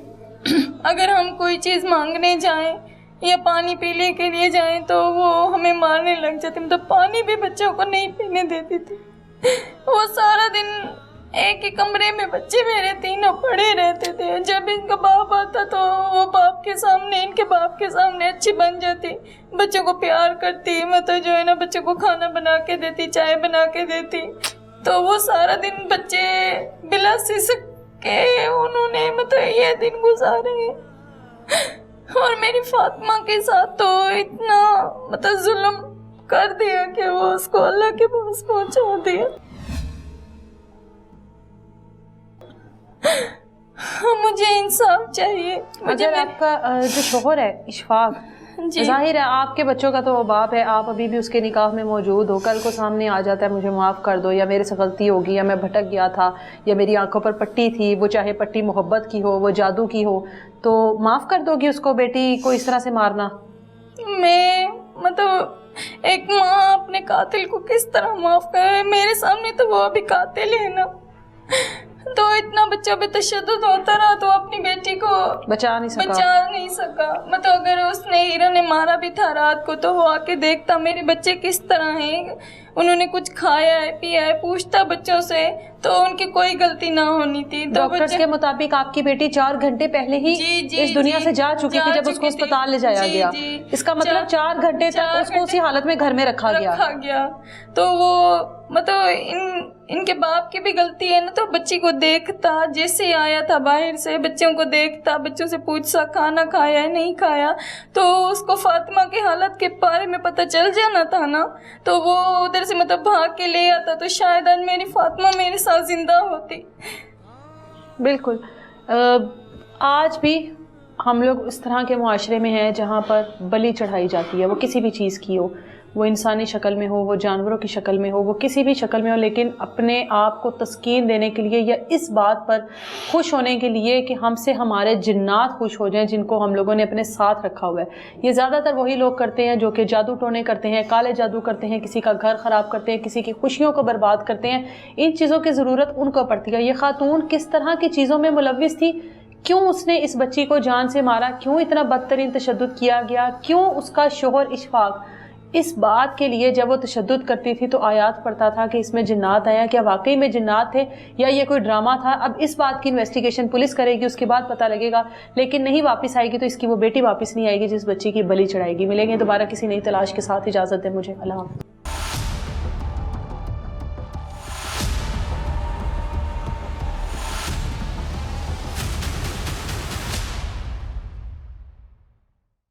अगर हम कोई चीज़ मांगने जाएं या पानी पीने के लिए जाएं तो वो हमें मारने लग जाती। मतलब पानी भी बच्चों को नहीं पीने देती थी। वो सारा दिन एक ही कमरे में बच्चे मेरे तीनों पड़े रहते थे। जब इनका बाप आता तो वो बाप के सामने, इनके बाप के सामने अच्छी बन जाती, बच्चों को प्यार करती, मतलब जो है ना बच्चों को खाना बना के देती, चाय बना के देती। तो वो सारा दिन बच्चे बिला सिसक के उन्होंने मतलब ये दिन गुजारे हैं। और मेरी फातिमा के साथ तो इतना मतलब जुल्म कर दिया कि वो उसको अल्लाह के पास पहुंचा दिया। मुझे इंसाफ चाहिए। मुझे अगर आपका जो शोहर है इशफाक, जाहिर है आपके बच्चों का तो वो बाप है, आप अभी भी उसके निकाह में मौजूद हो, कल को सामने आ जाता है मुझे माफ़ कर दो, या मेरे से गलती होगी, या मैं भटक गया था, या मेरी आंखों पर पट्टी थी, वो चाहे पट्टी मोहब्बत की हो, वो जादू की हो, तो माफ़ कर दोगी उसको बेटी को इस तरह से मारना? मैं मतलब एक माँ अपने कातिल को किस तरह माफ़ करे? मेरे सामने तो वो अभी कातिल है ना। तो इतना बच्चा पे तशद्दुद होता रहा तो अपनी बेटी को बचा नहीं सका। मतलब अगर उसने हीरा ने मारा भी था रात को तो वो आके देखता मेरे बच्चे किस तरह हैं, उन्होंने कुछ खाया है पिया है, पूछता बच्चों से, तो उनकी कोई गलती ना होनी थी। तो डॉक्टर्स के मुताबिक आपकी बेटी 4 घंटे पहले ही इस दुनिया से जा चुकी थी जब उसको अस्पताल ले जाया गया। इसका मतलब 4 घंटे तक उसको उसी हालत में घर में रखा गया। तो वो मतलब इनके बाप की भी गलती है ना। तो बच्ची को देखता, जैसे आया था बाहर से, बच्चों को देखता, बच्चों से पूछता खाना खाया है नहीं खाया, तो उसको फातिमा की हालत के बारे में पता चल जाना था ना। तो वो उधर से मतलब भाग के ले आता तो शायद आज मेरी फातिमा मेरे साथ जिंदा होती। बिल्कुल। आज भी हम लोग इस तरह के मुआशरे में हैं जहाँ पर बलि चढ़ाई जाती है, वो किसी भी चीज़ की हो, वो इंसानी शक्ल में हो, वो जानवरों की शक्ल में हो, वो किसी भी शक्ल में हो, लेकिन अपने आप को तस्कीन देने के लिए या इस बात पर खुश होने के लिए कि हमसे हमारे जिन्नात खुश हो जाएं जिनको हम लोगों ने अपने साथ रखा हुआ है। ये ज़्यादातर वही लोग करते हैं जो कि जादू टोने करते हैं, काले जादू करते हैं, किसी का घर ख़राब करते हैं, किसी की खुशियों को बर्बाद करते हैं। इन चीज़ों की ज़रूरत उनको पड़ती है। ये खातून किस तरह की चीज़ों में मुलव्विस थी, क्यों उसने इस बच्ची को जान से मारा, क्यों इतना बदतरीन तशद्दुद किया गया, क्यों उसका शोहर इशफाक इस बात के लिए जब वो तशद्दुद करती थी तो आयात पढ़ता था कि इसमें जिन्नात आया, क्या वाकई में जिन्नात थे या ये कोई ड्रामा था? अब इस बात की इन्वेस्टिगेशन पुलिस करेगी, उसके बाद पता लगेगा। लेकिन नहीं वापस आएगी तो इसकी वो बेटी वापस नहीं आएगी जिस बच्ची की बलि चढ़ाएगी। मिलेंगे दोबारा किसी नई तलाश के साथ। इजाज़त दें मुझे। अल्लाह हाफ़िज़।